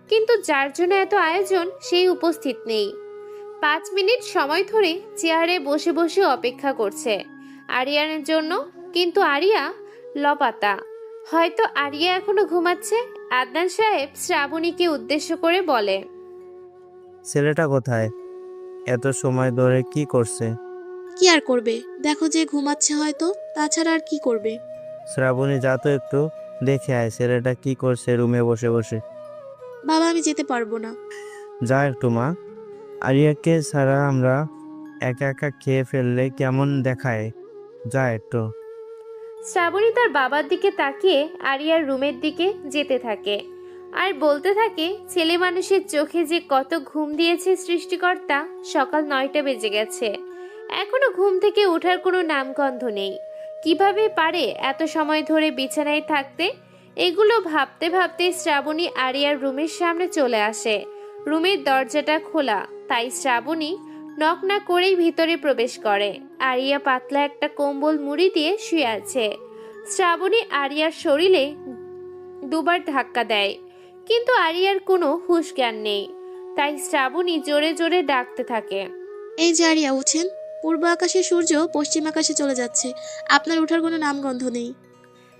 কিন্তু যার জন্য এত আয়োজন সেই উপস্থিত নেই। 5 মিনিট সময় ধরে চেয়ারে বসে বসে অপেক্ষা করছে আরিয়ানের জন্য, কিন্তু আরিয়া লপাতা। হয়তো আরিয়া এখনো ঘুমাচ্ছে। আদনান সাহেব শ্রাবণীকে উদ্দেশ্য করে বলে, ছেলেটা কোথায়? এত সময় ধরে কি করছে? কি আর করবে, দেখো যে ঘুমাচ্ছে হয়তো, তাছাড়া আর কি করবে। শ্রাবণী, যা তো একটু দেখে আয় ছেলেটা কি করছে রুমে বসে বসে। বাবা, আমি যেতে পারবো না। যা একটু মা। আরিয়াকে ছাড়া আমরা একা একা খেয়ে ফেললে কেমন দেখায়, যা একটু। শ্রাবণী তার বাবার দিকে তাকিয়ে আরিয়ার রুমের দিকে যেতে থাকে আর বলতে থাকে, ছেলে মানুষের চোখে যে কত ঘুম দিয়েছে সৃষ্টিকর্তা। সকাল 9টা বেজে গেছে, এখনো ঘুম থেকে ওঠার কোনো নামগন্ধ নেই। কিভাবে পারে এত সময় ধরে বিছানায় থাকতে? এগুলো ভাবতে ভাবতে শ্রাবণী আরিয়ার রুমের সামনে চলে আসে। রুমের দরজাটা খোলা, তাই শ্রাবণী নক না করেই ভিতরে প্রবেশ করে। আরিয়া পাতলা একটা কম্বল মুড়ি দিয়ে শুয়ে আছে। শ্রাবণী আরিয়ার শরীরে দুবার ধাক্কা দেয়, কিন্তু আরিয়ার কোনো হুঁশ জ্ঞান নেই, তাই শ্রাবণী জোরে জোরে ডাকতে থাকে, এই যে আরিয়া, উঠেন। পূর্ব আকাশে সূর্য পশ্চিম আকাশে চলে যাচ্ছে, আপনার ওঠার কোনো নামগন্ধ নেই।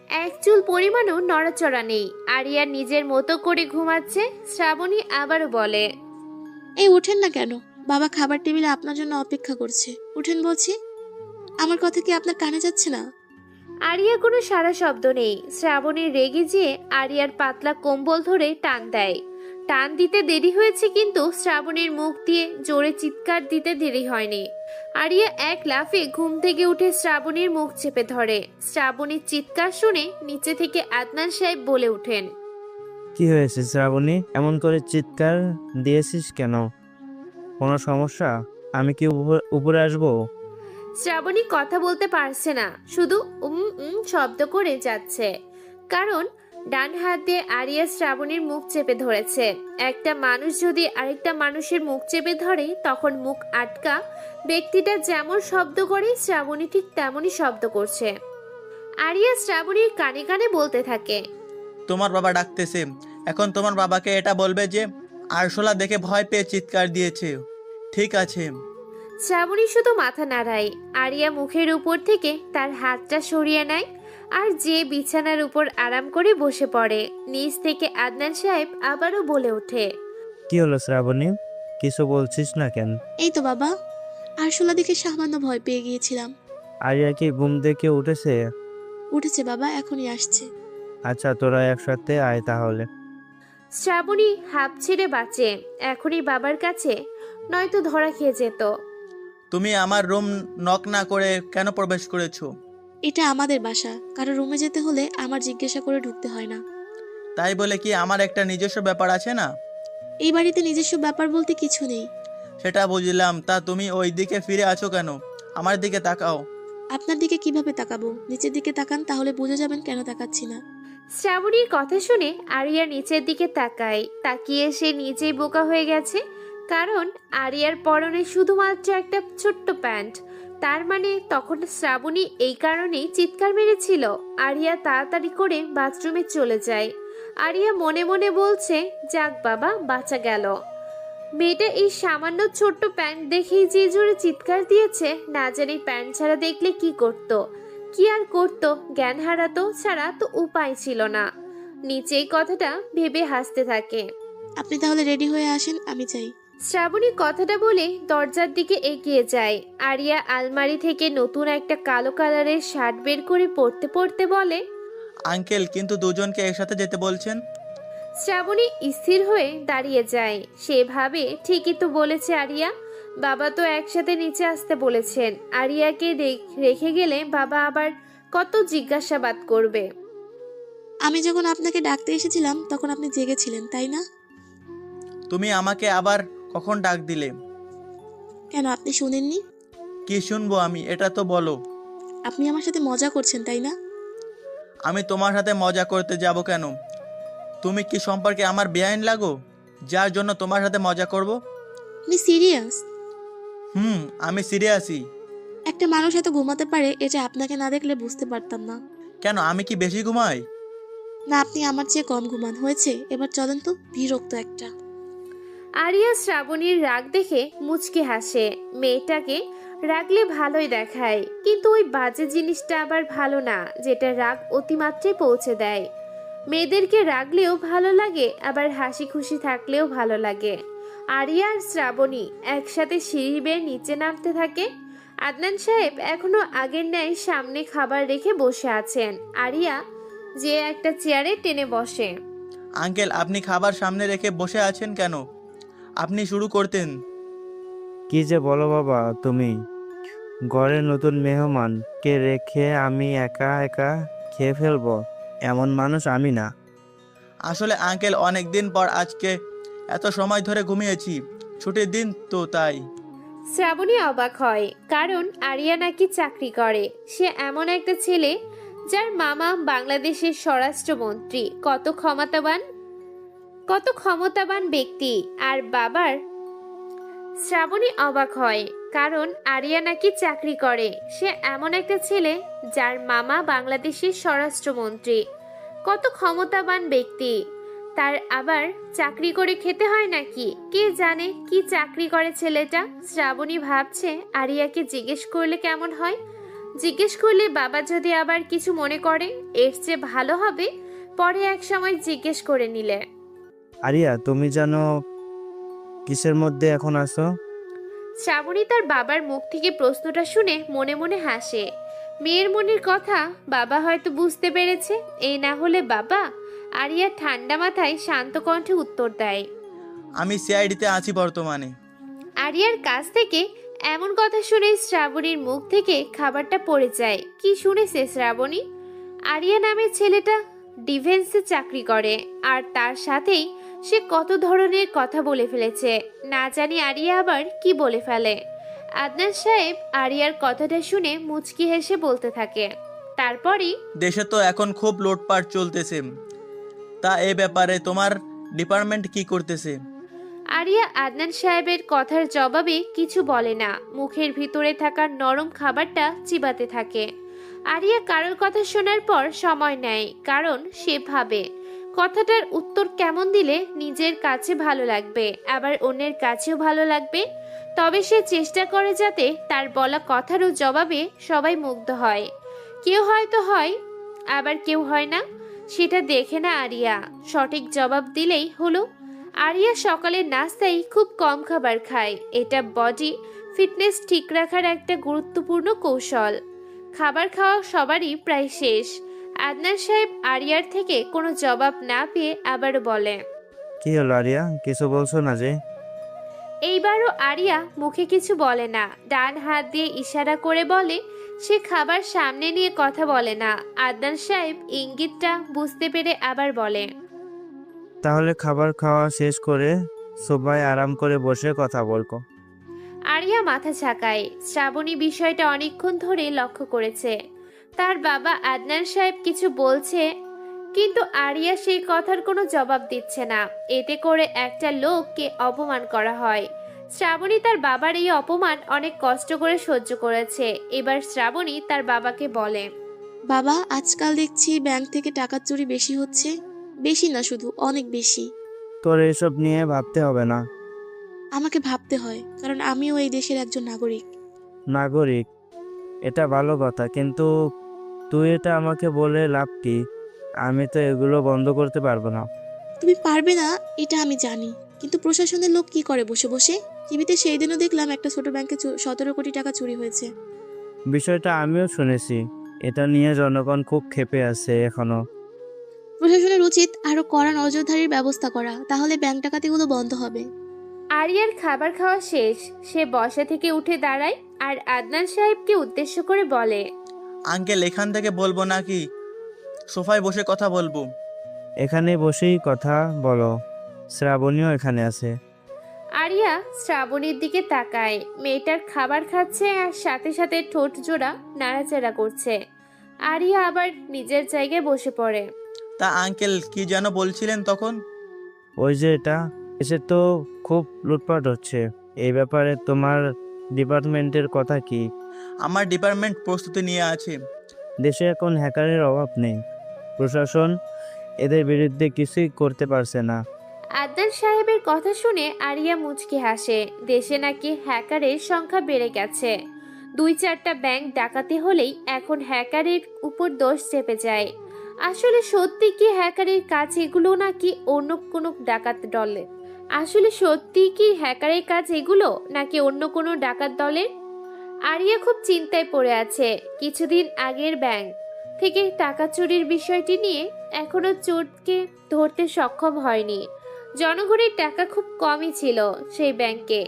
এক চুল পরিমাণও নড়াচড়া নেই। আরিয়া নিজের মতো করে ঘুমাচ্ছে। শ্রাবণী আবারও বলে, এই উঠেন না কেন? বাবা খাবার টেবিলে আপনার জন্য অপেক্ষা করছে, উঠেন বলছি। আমার কথা কি আপনার কানে যাচ্ছে না? আরিয়া কোনো সারা শব্দ নেই। শ্রাবণী রেগে যেয়ে আরিয়ার পাতলা কম্বল ধরে টান দেয়। টান দিতে দেরি হয়েছে, কিন্তু শ্রাবণীর মুখ দিয়ে জোরে চিৎকার দিতে দেরি হয়নি। আরিয়া এক লাফে ঘুম থেকে উঠে শ্রাবণীর মুখ চেপে ধরে। শ্রাবণীর চিৎকার শুনে নিচে থেকে আদনান সাহেব বলে ওঠেন, কি হয়েছে শ্রাবণী, এমন করে চিৎকার দিয়েছিস কেন? কোনো সমস্যা? আমি কি উপরে আসবো? শ্রাবণী কথা বলতে পারছে না, শুধু শব্দ করে যাচ্ছে। কারণ ডান হাত দিয়ে আরিয়া শ্রাবণীর মুখ চেপে ধরেছে। একটা মানুষ যদি আরেকটা মানুষের মুখ চেপে ধরে, তখন মুখ আটকা ব্যক্তিটা যেমন শব্দ করে, শ্রাবণী ঠিক তেমনই শব্দ করছে। আরিয়া শ্রাবণীর কানে কানে বলতে থাকে, তোমার বাবা ডাকতেছে। এখন তোমার বাবাকে এটা বলবে যে আরশোলা দেখে ভয় পেয়ে চিৎকার দিয়েছে, ঠিক আছে? শ্রাবণী শুধু মাথা নাড়ায়। আরিয়া মুখের উপর থেকে তার হাতটা সরিয়ে নেয় আর যে বিছানার উপর আরাম করে বসে পড়ে। নিচ থেকে আদনান সাহেব আবারও বলে ওঠে, কি হলো শ্রাবণী, কিছু বলছিস না কেন? এই তো বাবা, আরশোলা দেখে সামান্য ভয় পেয়ে গিয়েছিলাম। আরিয়া কি ঘুম থেকে উঠেছে? উঠেছে বাবা, এখনই আসছে। আচ্ছা, তোরা একসাথে আয় তাহলে। শ্রাবণী হাঁপ ছেড়ে বাঁচে এখনই বাবার কাছে, নয়তো ধরা খেয়ে যেত। তুমি আমার রুম নক না করে কেন প্রবেশ করেছো? এটা আমাদের বাসা, কারো রুমে যেতে হলে আমার জিজ্ঞাসা করে ঢুকতে হয় না। তাই বলে কি আমার একটা নিজস্ব ব্যাপার আছে না? এই বাড়িতে নিজস্ব ব্যাপার বলতে কিছু নেই। সেটা বুঝলাম, তা তুমি ওই দিকে ফিরে আছো কেন? আমার দিকে তাকাও। আপনার দিকে কিভাবে তাকাবো? নিচের দিকে তাকান, তাহলে বুঝে যাবেন কেন তাকাচ্ছি না। শ্রাবণীর কথা শুনে আরিয়া নিচের দিকে তাকায়। তাকিয়ে সে নিজেই বোকা হয়ে গেছে। কারণ আরিয়ার পরনে শুধুমাত্র একটা ছোট্ট প্যান্ট। তার মানে তখন শ্রাবণী এই কারণেই চিৎকার মেরেছিল। আরিয়া তাড়াতাড়ি করে বাথরুমে চলে যায়। আরিয়া মনে মনে বলছে, যাক বাবা, বাঁচা গেল। মেয়েটা এই সামান্য ছোট্ট প্যান্ট দেখেই যে জোরে চিৎকার দিয়েছে, না জানি প্যান্ট ছাড়া দেখলে কি করতো। কি আর করতো, জ্ঞান হারাতো ছাড়া তো উপায় ছিল না। নিচেই কথাটা ভেবে হাসতে থাকে। আপনি তাহলে রেডি হয়ে আসেন, আমি যাই। শ্রাবণী কথাটা বলে দরজার দিকে এগিয়ে যায়। আরিয়া আলমারি থেকে নতুন একটা কালো কালারের শার্ট বের করে পরতে পরতে বলে, আঙ্কেল কিন্তু দুজনকে একসাথে যেতে বলছেন। শ্রাবণী স্থির হয়ে দাঁড়িয়ে যায়। সে ভাবে, ঠিকই তো বলেছে আরিয়া, বাবা তো একসাথে নিচে আসতে বলেছেন। আরিয়াকে রেখে গেলে বাবা আবার কত জিজ্ঞাসাবাদ করবে। আমি যখন আপনাকে ডাকতে এসেছিলাম তখন আপনি জেগেছিলেন, তাই না? তুমি আমাকে আবার কখন ডাক দিলে? কেন, আপনি শুনেননি? কি শুনবো আমি, এটা তো বলো। আপনি আমার সাথে মজা করছেন, তাই না? আমি তোমার সাথে মজা করতে যাব কেন? তুমি কি সম্পর্কে আমার বেআইন লাগো, যার জন্য তোমার সাথে মজা করব? আপনি সিরিয়াস? আমি সিরিয়াসই। একটা মানুষ এত ঘুমাতে পারে, এটা আপনাকে না দেখলে বুঝতে পারতাম না। কেন, আমি কি বেশি ঘুমাই? না, আপনি আমার চেয়ে কম ঘুমান। হয়েছে, এবার চলেন তো, বিরক্ত একটা। আরিয়া শ্রাবণীর রাগ দেখে মুচকে হাসে। মেয়েটাকে রাগলে ভালোই দেখায়, কিন্তু ওই বাজে জিনিসটা আবার ভালো না, যেটা রাগ অতিমাত্রায় পৌঁছে দেয়। মেয়েদেরকে রাগলেও ভালো লাগে, আবার হাসি খুশি থাকলেও ভালো লাগে। আরিয়া আর শ্রাবণী একসাথে সিঁড়ি বেয়ে নিচে নামতে থাকে। আদনান সাহেব এখনো আগের ন্যায় সামনে খাবার রেখে বসে আছেন। আরিয়া যে একটা চেয়ারে টেনে বসে। আঙ্কেল, আপনি খাবার সামনে রেখে বসে আছেন কেন? আপনি শুরু করতেন। কি যে বলো বাবা তুমি, ঘরে নতুন মেহমানকে রেখে আমি একা একা খেয়ে ফেলবো, এমন মানুষ আমি না। আসলে আঙ্কেল, অনেক দিন পর আজকে এত সময় ধরে ঘুমিয়েছি, ছুটির দিন তো তাই। শ্রাবণী অবাক হয়, কারণ আরিয়া নাকি চাকরি করে। সে এমন একটা ছেলে যার মামা বাংলাদেশের স্বরাষ্ট্রমন্ত্রী। কত ক্ষমতাবান ব্যক্তি। আর বাবার। শ্রাবণী অবাক হয়, কারণ আরিয়া নাকি চাকরি করে। সে এমন একটা ছেলে যার মামা বাংলাদেশের স্বরাষ্ট্রমন্ত্রী। কত ক্ষমতাবান ব্যক্তি। তার আবার চাকরি করে খেতে হয় নাকি? কে জানে কি চাকরি করে ছেলেটা। শ্রাবণী ভাবছে আরিয়াকে জিজ্ঞেস করলে কেমন হয়। জিজ্ঞেস করলে বাবা যদি আবার কিছু মনে করে, এর চেয়ে ভালো হবে পরে এক সময় জিজ্ঞেস করে নিলে। আরিয়া, তুমি জানো কিসের মধ্যে এখন আছো? শ্রাবণী তার বাবার মুখ থেকে প্রশ্নটা শুনে মনে মনে হাসে। মেয়ের মনের কথা বাবা হয়তো বুঝতে পেরেছে। এই না হলে বাবা? আরিয়া ঠান্ডা মাথায় শান্ত কণ্ঠে উত্তর দেয়, আমি সিআইডিতে আছি বর্তমানে। আরিয়ার কাছ থেকে এমন কথা শুনে শ্রাবণীর মুখ থেকে খাবারটা পড়ে যায়। কি শুনেছে শ্রাবণী? আরিয়া নামের ছেলেটা ডিফেন্সে চাকরি করে, আর তার সাথেই সে কত ধরনের কথা বলে ফেলেছে। না জানি আরিয়া আবার কি বলে ফেলে। আদনান সাহেব আরিয়ার কথাটা শুনে মুচকি হেসে বলতে থাকে, তারপরই, দেশে তো এখন খুব লুটপাট চলতেছে, তা এ ব্যাপারে তোমার ডিপার্টমেন্ট কি করতেছে? আরিয়া আদনান সাহেবের কথার জবাবে কিছু বলে না, মুখের ভিতরে থাকা নরম খাবারটা চিবাতে থাকে। আরিয়া কারোর কথা শোনার পর সময় নেয়, কারণ সে ভাবে কথাটার উত্তর কেমন দিলে নিজের কাছে ভালো লাগবে, আবার অন্যের কাছেও ভালো লাগবে। তবে সে চেষ্টা করে যাতে তার বলা কথারও জবাবে সবাই মুগ্ধ হয়। কেউ হয়তো হয়, আবার কেউ হয় না, সেটা দেখে না আরিয়া। সঠিক জবাব দিলেই হলো। আরিয়া সকালের নাস্তায় খুব কম খাবার খায়। এটা বডি ফিটনেস ঠিক রাখার একটা গুরুত্বপূর্ণ কৌশল। খাবার খাওয়া সবারই প্রায় শেষ। আদনান সাহেব আরিয়ার থেকে কোনো জবাব না পেয়ে আবারও বলে, কি হলো আরিয়া, কিছু বলছো না যে? এইবারও আরিয়া মুখে কিছু বলে না, ডান হাত দিয়ে ইশারা করে বলে সে খাবার সামনে নিয়ে কথা বলে না। আদনান সাহেব ইঙ্গিতটা বুঝতে পেরে আবার বলে, তাহলে খাবার খাওয়া শেষ করে সবাই আরাম করে বসে কথা বলবো। আরিয়া মাথা ঝাঁকায়। শ্রাবণী বিষয়টা অনেকক্ষণ ধরে লক্ষ্য করেছে। তার বাবা আদনান সাহেব কিছু বলছে, কিন্তু আরিয়া সেই কথার কোনো জবাব দিচ্ছে না। এতে করে একটা লোককে অপমান করা হয়। শ্রাবণী তার বাবার এই অপমান অনেক কষ্ট করে সহ্য করেছে। এবার শ্রাবণী তার বাবাকে বলে, বাবা, আজকাল দেখছি ব্যাংক থেকে টাকা চুরি বেশি হচ্ছে। বেশি না, শুধু অনেক বেশি। তোর এসব নিয়ে ভাবতে হবে না। আমাকে ভাবতে হয়, কারণ আমিও এই দেশের একজন নাগরিক। নাগরিক, এটা ভালো কথা, কিন্তু তুই এটা আমাকে বলে লাভ কি? আমি তো এগুলো বন্ধ করতে পারবো না। তুমি পারবে না এটা আমি জানি, কিন্তু প্রশাসনের লোক কি করে বসে বসে? টিভিতে সেই দিনও দেখলাম একটা ছোট ব্যাংকে 17 কোটি টাকা চুরি হয়েছে। বিষয়টা আমিও শুনেছি। এটা নিয়ে জনগণ খুব ক্ষেপে আছে এখনো। প্রশাসনের উচিত আরো কড়া নজরদারির ব্যবস্থা করা, তাহলে ব্যাংক ডাকাতিগুলো বন্ধ হবে। আরিয়ার খাবার খাওয়া শেষ। সে বসা থেকে উঠে দাঁড়ায় আর আদনান সাহেবকে উদ্দেশ্য করে বলে, আঙ্কেল, এখান থেকে বলবো নাকি সোফায় বসে কথা বলবো? এখানে বসেই কথা বলো, শ্রাবণীও এখানে আছে। আরিয়া শ্রাবণীর দিকে তাকায়। মেয়েটার খাবার খাচ্ছে আর সাথে সাথে ঠোঁট জোড়া নাড়াচাড়া করছে। আরিয়া আবার নিজের জায়গায় বসে পড়ে। তা আঙ্কেল, কি যেন বলছিলেন তখন? ওই যে এটা এসে তো খুব লুটপাট হচ্ছে, এই ব্যাপারে তোমার ডিপার্টমেন্টের কথা কি? আমার ডিপার্টমেন্ট প্রস্তুতি নিয়ে আছে। দেশে এখন হ্যাকারের অভাব নেই, প্রশাসন এদের বিরুদ্ধে কিছুই করতে পারছে না। আদনান সাহেবের কথা শুনে আরিয়া মুচকি হাসে। দেশে নাকি হ্যাকারের সংখ্যা বেড়ে গেছে। 2-4টা ব্যাংক ডাকাতি হলেই এখন হ্যাকারের উপর দোষ চেপে যায়। আসলে সত্যি কি হ্যাকারের কাজ এগুলো, নাকি অন্য কোনো ডাকাত দলে? আসলে সত্যি কি হ্যাকারের কাজ এগুলো, নাকি অন্য কোনো ডাকাত দলের? আরিয়া খুব চিন্তায় পড়ে আছে। কিছুদিন আগের ব্যাংক থেকে টাকা চুরির বিষয়টি নিয়ে এখনো চোরকে ধরতে সক্ষম হয়নি। জনগণের টাকা খুব কমই ছিল সেই ব্যাংকে।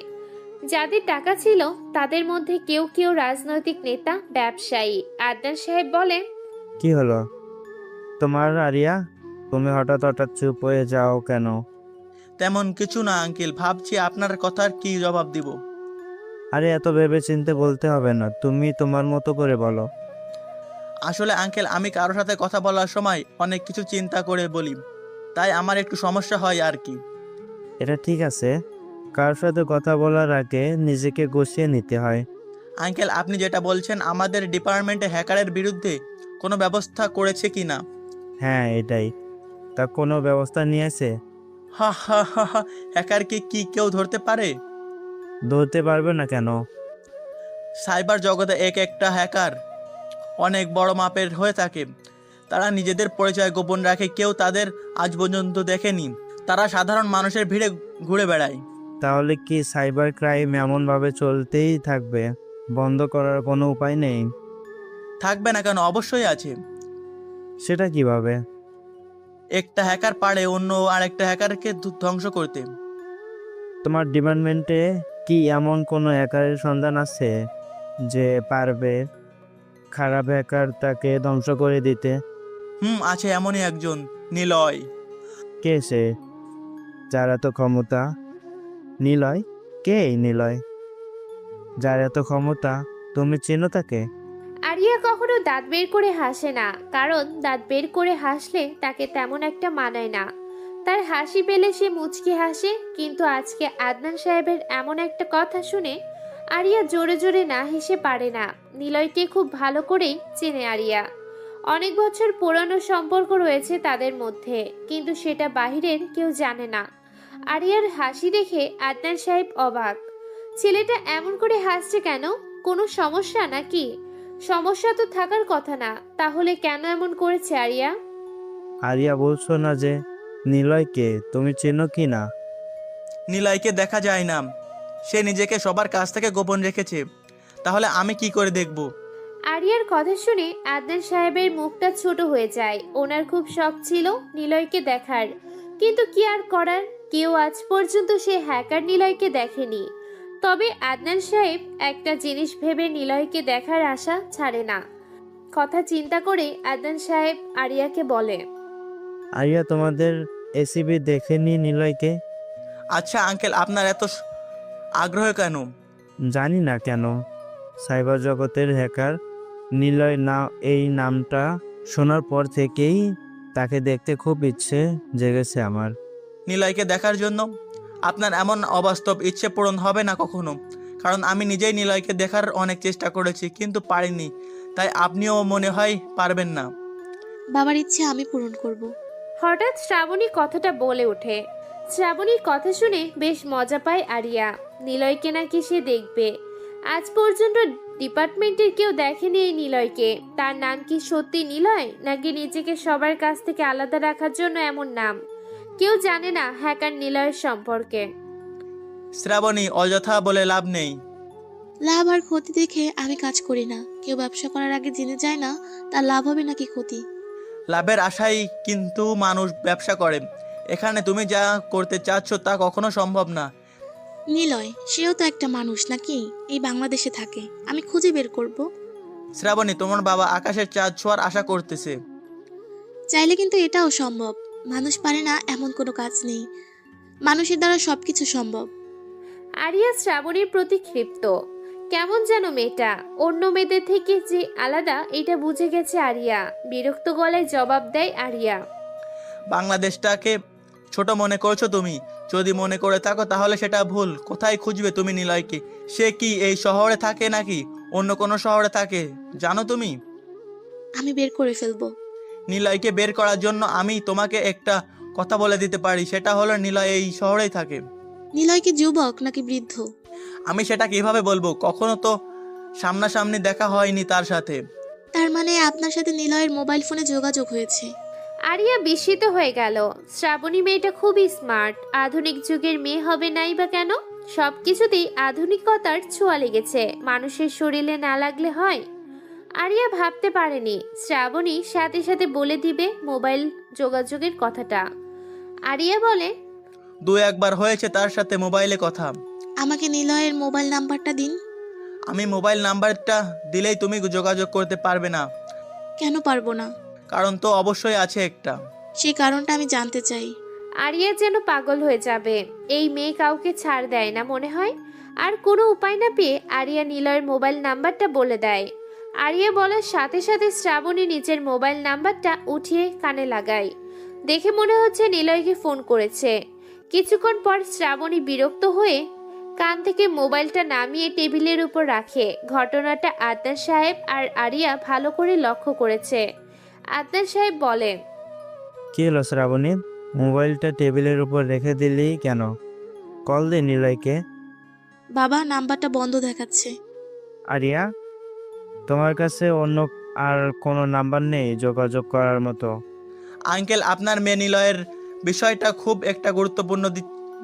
যাদের টাকা ছিল তাদের মধ্যে কেউ কেউ রাজনৈতিক নেতা, ব্যবসায়ী। আদনান সাহেব বলে, কি হলো তোমার আরিয়া, তুমি হঠাৎ হঠাৎ চুপ হয়ে যাও কেন? তেমন কিছু না আঙ্কেল, ভাবছি আপনার কথার কি জবাব দিব। আরে এত ভেবে চিনতে বলতে হবে না, তুমি তোমার মতো করে বলো। আসলে আঙ্কেল, আমি কারোর সাথে কথা বলার সময় অনেক কিছু চিন্তা করে বলি, তাই আমার একটু সমস্যা হয় আর কি। এটা ঠিক আছে, কারোর সাথে কথা বলার আগে নিজেকে গুছিয়ে নিতে হয়। আঙ্কেল, আপনি যেটা বলছেন, আমাদের ডিপার্টমেন্টে হ্যাকারের বিরুদ্ধে কোনো ব্যবস্থা করেছে কি না? হ্যাঁ এটাই, তা কোনো ব্যবস্থা নিয়েছে? হা হা হা হা, হ্যাকারকে কি কেউ ধরতে পারে? ধরতে পারবে না কেন? সাইবার জগতে এক একটা হ্যাকার অনেক বড় মাপের হয়ে থাকে। তারা নিজেদের পরিচয় গোপন রাখে, কেউ তাদের আজ পর্যন্ত দেখেনি। তারা সাধারণ মানুষের ভিড়ে ঘুরে বেড়ায়। তাহলে কি সাইবার ক্রাইম এমনভাবে চলতেই থাকবে? বন্ধ করার কোনো উপায় নেই? থাকবে না কেন, অবশ্যই আছে। সেটা কিভাবে? একটা হ্যাকার পারে অন্য আরেকটা হ্যাকারকে ধ্বংস করতে। তোমার ডিপার্টমেন্টে কি এমন কোনো হ্যাকারের সন্ধান আছে যে পারবে খারাপ হ্যাকার তাকে ধ্বংস করে দিতে? আছে, এমনই একজন, নিলয়। কে সে? যার এত ক্ষমতা? নিলয়? কে এই নিলয় যার এত ক্ষমতা? তুমি চেনো তাকে? আরিয়া কখনো দাঁত বের করে হাসে না, কারণ দাঁত বের করে হাসলে তাকে তেমন একটা মানায় না। তার হাসি পেলে সে মুচকি হাসে, কিন্তু আজকে আদনান সাহেবের এমন একটা কথা শুনে আরিয়া জোরে জোরে না হেসে পারে না। নিলয়কে খুব ভালো করেই চেনে আরিয়া। অনেক বছর পুরনো সম্পর্ক রয়েছে তাদের মধ্যে, কিন্তু সেটা বাহিরের কেউ জানে না। আরিয়ার হাসি দেখে আদনান সাহেব অবাক। ছেলেটা এমন করে হাসছে কেন? কোনো সমস্যা নাকি? সমস্যা তো থাকার কথা না, তাহলে কেন এমন করেছে আরিয়া? আরিয়া, বলছো না যে নিলয়কে তুমি চেনো কি না? নিলয়কে দেখা যায় না, সে নিজেকে সবার কাছ থেকে গোপন রেখেছে। তাহলে আমি কি করে দেখব? আরিয়ার কথা শুনে আদনান সাহেবের মুখটা ছোট হয়ে যায়। ওনার খুব শখ ছিল নিলয়কে দেখার, কিন্তু কি আর করার, কেউ আজ পর্যন্ত সে হ্যাকার নিলয়কে দেখেনি। তবে আদনান সাহেব একটা জিনিস ভেবে নিলয়কে দেখার আশা ছাড়ে না। কথা চিন্তা করে আদনান সাহেব আরিয়াকে বলে, আরিয়া, তোমাদের এসিবি দেখেনি নিলয়কে? আচ্ছা আঙ্কেল, আপনার এত আগ্রহ কেন? জানি না কেন, সাইবার জগতের হ্যাকার নিলয় না এই নামটা শোনার পর থেকেই তাকে দেখতে খুব ইচ্ছে জেগেছে আমার। নিলয়কে দেখার জন্য আপনার এমন অবাস্তব ইচ্ছে পূরণ হবে না কখনো, কারণ আমি নিজেই নিলয়কে দেখার অনেক চেষ্টা করেছি, কিন্তু পারিনি। তাই আপনিও মনে হয় পারবেন না। বাবার ইচ্ছে আমি পূরণ করব। হঠাৎ শ্রাবণী কথাটা বলে ওঠে। শ্রাবণীর কথা শুনে বেশ মজা পায় আরিয়া। নিলয়কে নাকি সে দেখবে। আজ পর্যন্ত ডিপার্টমেন্টের কেউ দেখেনি এই নিলয়কে। তার নাম কি সত্যি নিলয়, নাকি নিজেকে সবার কাছ থেকে আলাদা রাখার জন্য এমন নাম? কেউ জানে না হ্যাকার নিলয়ের সম্পর্কে। শ্রাবণী, অযথা বলে লাভ নেই। লাভ আর ক্ষতি দেখে আমি কাজ করি না। কেউ ব্যবসা করার আগে জেনে যায় না তার লাভ হবে নাকি ক্ষতি। লাভের আশায় কিন্তু মানুষ ব্যবসা করে। এখানে তুমি যা করতে চাচ্ছ তা কখনো সম্ভব না। নিলয়, সেও তো একটা মানুষ নাকি? এই বাংলাদেশে থাকে, আমি খুঁজে বের করব। শ্রাবণী, তোমার বাবা আকাশের চাঁদ ছোঁয়ার আশা করতেছে। চাইলে কিন্তু এটাও সম্ভব। মানুষ পারে না এমন কোনো কাজ নেই, মানুষের দ্বারা সবকিছু সম্ভব। আরিয়া শ্রাবণীর প্রতি ক্ষিপ্ত। কেমন যেন মেয়েটা অন্য মেয়েদের থেকে যে আলাদা, এটা বুঝে গেছে আরিয়া। বিরক্ত গলায় জবাব দেয় আরিয়া, বাংলাদেশটাকে ছোট মনে করছো তুমি? যদি মনে করে থাকো তাহলে সেটা ভুল। কোথায় খুঁজবে তুমি নিলয়কে? সে কি এই শহরে থাকে নাকি অন্য কোনো শহরে থাকে জানো তুমি? আমি বের করে ফেলবো। নিলয়কে বের করার জন্য আমি তোমাকে একটা কথা বলে দিতে পারি, সেটা হলো নিলয় এই শহরেই থাকে। নিলয় কি যুবক নাকি বৃদ্ধ? আমি সেটা কিভাবে বলবো? কখনো তো সামনাসামনি দেখা হয়নি তার সাথে। তার মানে আপনার সাথে নিলয়ের মোবাইল ফোনে যোগাযোগ হয়েছে? আরিয়া বিস্মিত হয়ে গেল। শ্রাবণী মেয়েটা খুবই স্মার্ট। আধুনিক যুগের মেয়ে হবে নাই বা কেন? সবকিছুতেই আধুনিকতার ছোঁয়া লেগেছে। মানুষের শরীরে না লাগলে হয়? আরিয়া ভাবতে পারেনি শ্রাবণী সাথে সাথে বলে দিবে মোবাইল যোগাযোগের কথাটা। আরিয়া বলে, দু একবার হয়েছে তার সাথে মোবাইলে কথা। আমাকে নিলয়ের মোবাইল নাম্বারটা দিন। আমি মোবাইল নাম্বারটা দিলেই তুমি যোগাযোগ করতে পারবে না। কেন পারবো না? কারণ তো অবশ্যই আছে একটা। সেই কারণটা আমি জানতে চাই। আরিয়া যেন পাগল হয়ে যাবে। এই মেয়ে কাউকে ছাড় দেয় না মনে হয়। আর কোনো উপায় না পেয়ে আরিয়া নিলয়ের মোবাইল নাম্বারটা বলে দেয়। আরিয়া বলার সাথে সাথে শ্রাবণী নিজের মোবাইল নাম্বারটা উঠিয়ে কানে লাগায়। দেখে মনে হচ্ছে নিলয়কে ফোন করেছে। কিছুক্ষণ পর শ্রাবণী বিরক্ত হয়ে কান থেকে মোবাইলটা নামিয়ে টেবিলের উপর রাখে। ঘটনাটা আদনান সাহেব আর আরিয়া ভালো করে লক্ষ্য করেছে। আদনান সাহেব বলে, কি হলো শ্রাবণী, মোবাইলটা টেবিলের উপর রেখে দিলি কেন? কল দে নিলয়কে। বাবা, নাম্বারটা বন্ধ দেখাচ্ছে। আরিয়া, তোমার কাছে অন্য আর কোনো নাম্বার নেই যোগাযোগ করার মতো? আঙ্কেল, আপনার মেয়ে নিলয়ের বিষয়টা খুব একটা গুরুত্বপূর্ণ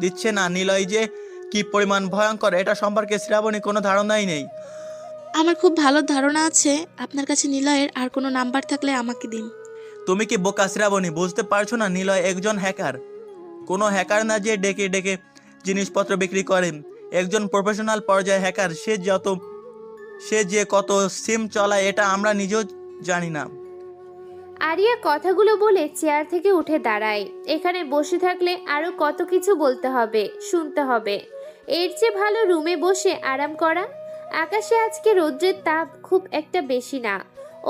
দিচ্ছে না। নিলয় যে কি পরিমাণ ভয়ঙ্কর এটা সম্পর্কে শ্রাবণী কোনো ধারণাই নেই। আমার খুব ভালো ধারণা আছে। আপনার কাছে নিলয়ের আর কোনো নাম্বার থাকলে আমাকে দিন। তুমি কি বোকা শ্রাবণী? বুঝতে পারছো না নিলয় একজন হ্যাকার। কোনো হ্যাকার না যে ডেকে ডেকে জিনিসপত্র বিক্রি করে, একজন প্রফেশনাল পর্যায়ে হ্যাকার। সে যে কত সিম চলায় এটা আমরা নিজেও জানি না। আরিয়া কথাগুলো বলে চেয়ার থেকে উঠে দাঁড়ায়। এখানে বসে থাকলে আরো কত কিছু বলতে হবে, শুনতে হবে। এর চেয়ে ভালো রুমে বসে আরাম করা। আকাশে আজকে রৌদ্রের তাপ খুব একটা বেশি না,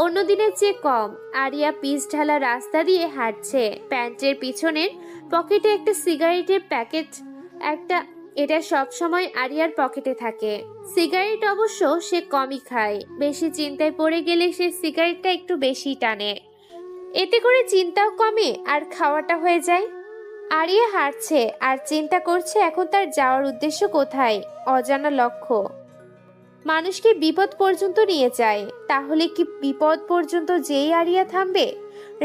অন্য দিনের চেয়ে কম। আরিয়া পিচ ঢালা রাস্তা দিয়ে হাঁটছে। প্যান্টের পিছনের পকেটে একটা সিগারেটের প্যাকেট এটা সব সময় আরিয়ার পকেটে থাকে। সিগারেট অবশ্য সে কমই খায়, বেশি চিন্তায় পড়ে গেলে সে সিগারেটটা একটু বেশি টানে। এতে করে চিন্তাও কমে আর খাওয়াটা হয়ে যায়। আরিয়া হাঁটছে আর চিন্তা করছে এখন তার যাওয়ার উদ্দেশ্য কোথায়। অজানা লক্ষ্য মানুষকে বিপদ পর্যন্ত নিয়ে যায়। তাহলে কি বিপদ পর্যন্ত যেই আরিয়া থামবে?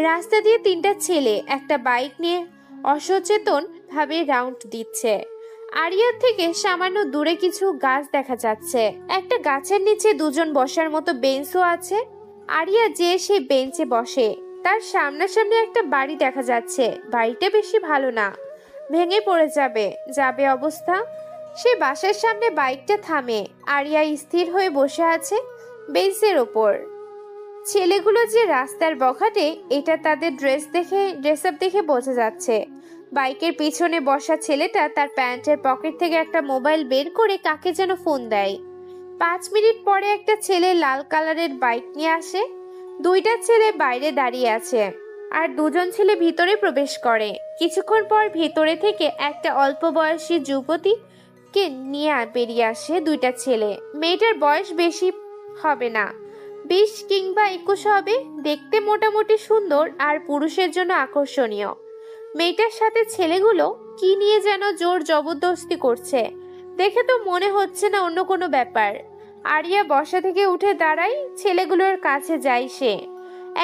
রাস্তা দিয়ে তিনটা ছেলে একটা বাইক নিয়ে অসচেতন ভাবে রাউন্ড দিচ্ছে। আরিয়ার থেকে সামান্য দূরে কিছু গাছ দেখা যাচ্ছে। একটা গাছের নিচে দুজন বসার মতো বেঞ্চও আছে। আরিয়া যে সেই বেঞ্চে বসে। তার সামনাসামনি একটা বাড়ি দেখা যাচ্ছে। বাড়িটা বেশি ভালো না, ভেঙে পড়ে যাবে অবস্থা। সে বাসার সামনে বাইকটা থামে। আরিয়া স্থির হয়ে বসে আছে বেঞ্চের ওপর। ছেলেগুলো যে রাস্তার বখাটে এটা তাদের ড্রেস আপ দেখে বোঝা যাচ্ছে। বাইকের পিছনে বসা ছেলেটা তার প্যান্টের পকেট থেকে একটা মোবাইল বের করে কাকে যেন ফোন দেয়। 5 মিনিট পরে একটা ছেলে লাল কালারের বাইক নিয়ে আসে। দুইটা ছেলে বাইরে দাঁড়িয়ে আছে আর দুজন ছেলে ভিতরে প্রবেশ করে। কিছুক্ষণ পর ভিতরে থেকে একটা অল্প বয়সী যুবতীকে নিয়ে বেরিয়ে আসে দুইটা ছেলে। মেয়েটার বয়স বেশি হবে না, 20 কিংবা 21 হবে। দেখতে মোটামুটি সুন্দর আর পুরুষের জন্য আকর্ষণীয়। মেয়েটার সাথে ছেলেগুলো কি নিয়ে যেন জোর জবরদস্তি করছে। দেখে তো মনে হচ্ছে না অন্য কোনো ব্যাপার। আরিয়া বসা থেকে উঠে দাঁড়ায়, ছেলেগুলোর কাছে যায় সে।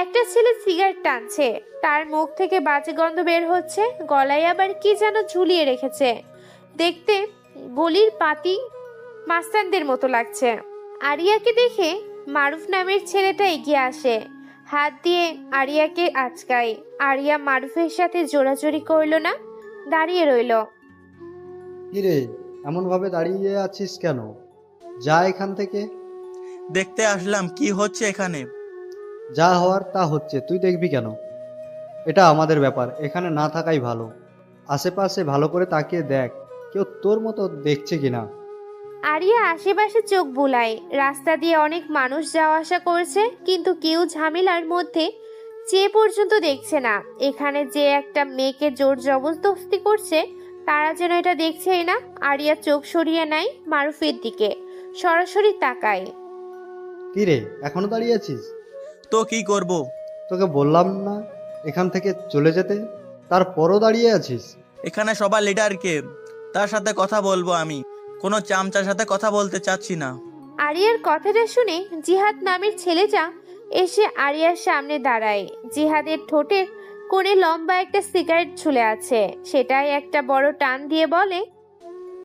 একটা ছেলে সিগারেট টানছে, তার মুখ থেকে বাজে গন্ধ বের হচ্ছে। গলায় আবার কি যেন ঝুলিয়ে রেখেছে। দেখতে গলির পাতি মাস্তানদের মতো লাগছে। আরিয়াকে দেখে মারুফ নামের ছেলেটা এগিয়ে আসে, হাত দিয়ে আরিয়াকে আঁচকায়। আরিয়া মারুফের সাথে জোরাজোরি করলো না, দাঁড়িয়ে রইল। কিরে, এমন ভাবে দাঁড়িয়ে আছিস কেন? যা এখান থেকে। দেখতে আসলাম কি হচ্ছে এখানে। যা হওয়ার তা হচ্ছে, তুই দেখবি কেন? এটা আমাদের ব্যাপার, এখানে না থাকাই ভালো। আশেপাশে ভালো করে তাকিয়ে দেখ, কেউ তোর মতো দেখছে কিনা। আরিয়া আশেপাশে চোখ বুলায়। রাস্তা দিয়ে অনেক মানুষ যাওয়া আসা করছে, কিন্তু কেউ ঝামেলার মধ্যে চেয়ে পর্যন্ত দেখছে না। এখানে যে একটা মেয়েকে জোর জবরদস্তি করছে তারা যেন এটা দেখছেই না। আরিয়া চোখ সরিয়ে নেয় মারুফের দিকে, সরাসরি তাকায়। কিরে, এখনো দাঁড়িয়ে আছিস? তো কি করব? তোকে বললাম না এখান থেকে চলে যেতে, তারপরও দাঁড়িয়ে আছিস? এখানে সবার লিডারকে, তার সাথে কথা বলবো আমি। কোনো চামচার সাথে কথা বলতে চাচ্ছি না। আরিয়ার কথাটা শুনে জিহাদ নামের ছেলেটা এসে আরিয়ার সামনে দাঁড়ায়। জিহাদের ঠোঁটের কোণে লম্বা একটা সিগারেট ঝুলে আছে, সেটাই একটা বড় টান দিয়ে বলে,